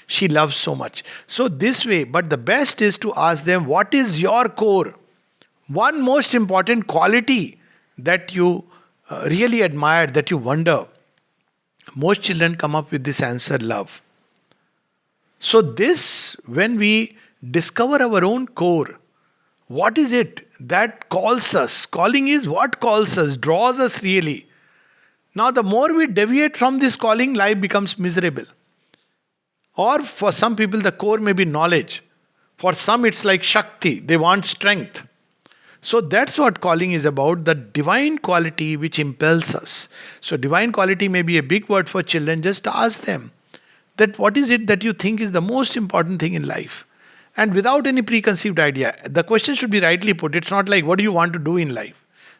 she loves so much. So this way, but the best is to ask them, what is your core? One most important quality that you really admire, that you wonder. Most children come up with this answer, love. So this, when we discover our own core, what is it that calls us? Calling is what calls us, draws us really. Now, the more we deviate from this calling, life becomes miserable. Or for some people, the core may be knowledge. For some, it's like Shakti, they want strength. So that's what calling is about, the divine quality which impels us. So, divine quality may be a big word for children. Just ask them that what is it that you think is the most important thing in life? And without any preconceived idea, the question should be rightly put. It's not like, what do you want to do in life?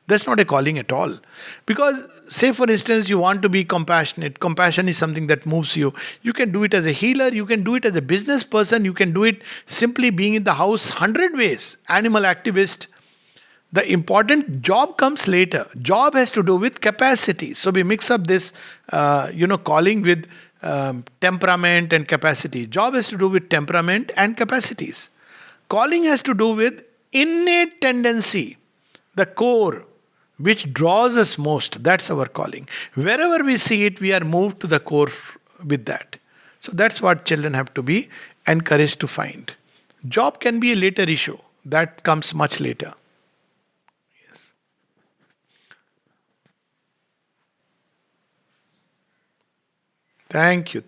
That's not a calling at all. Because, say for instance, you want to be compassionate. Compassion is something that moves you. You can do it as a healer, you can do it as a business person, you can do it simply being in the house 100 ways. Animal activist. The important job comes later. Job has to do with capacity. So we mix up this, calling with temperament and capacity. Job has to do with temperament and capacities. Calling has to do with innate tendency, the core, which draws us most. That's our calling. Wherever we see it, we are moved to the core with that. So that's what children have to be encouraged to find. Job can be a later issue. That comes much later. Yes. Thank you.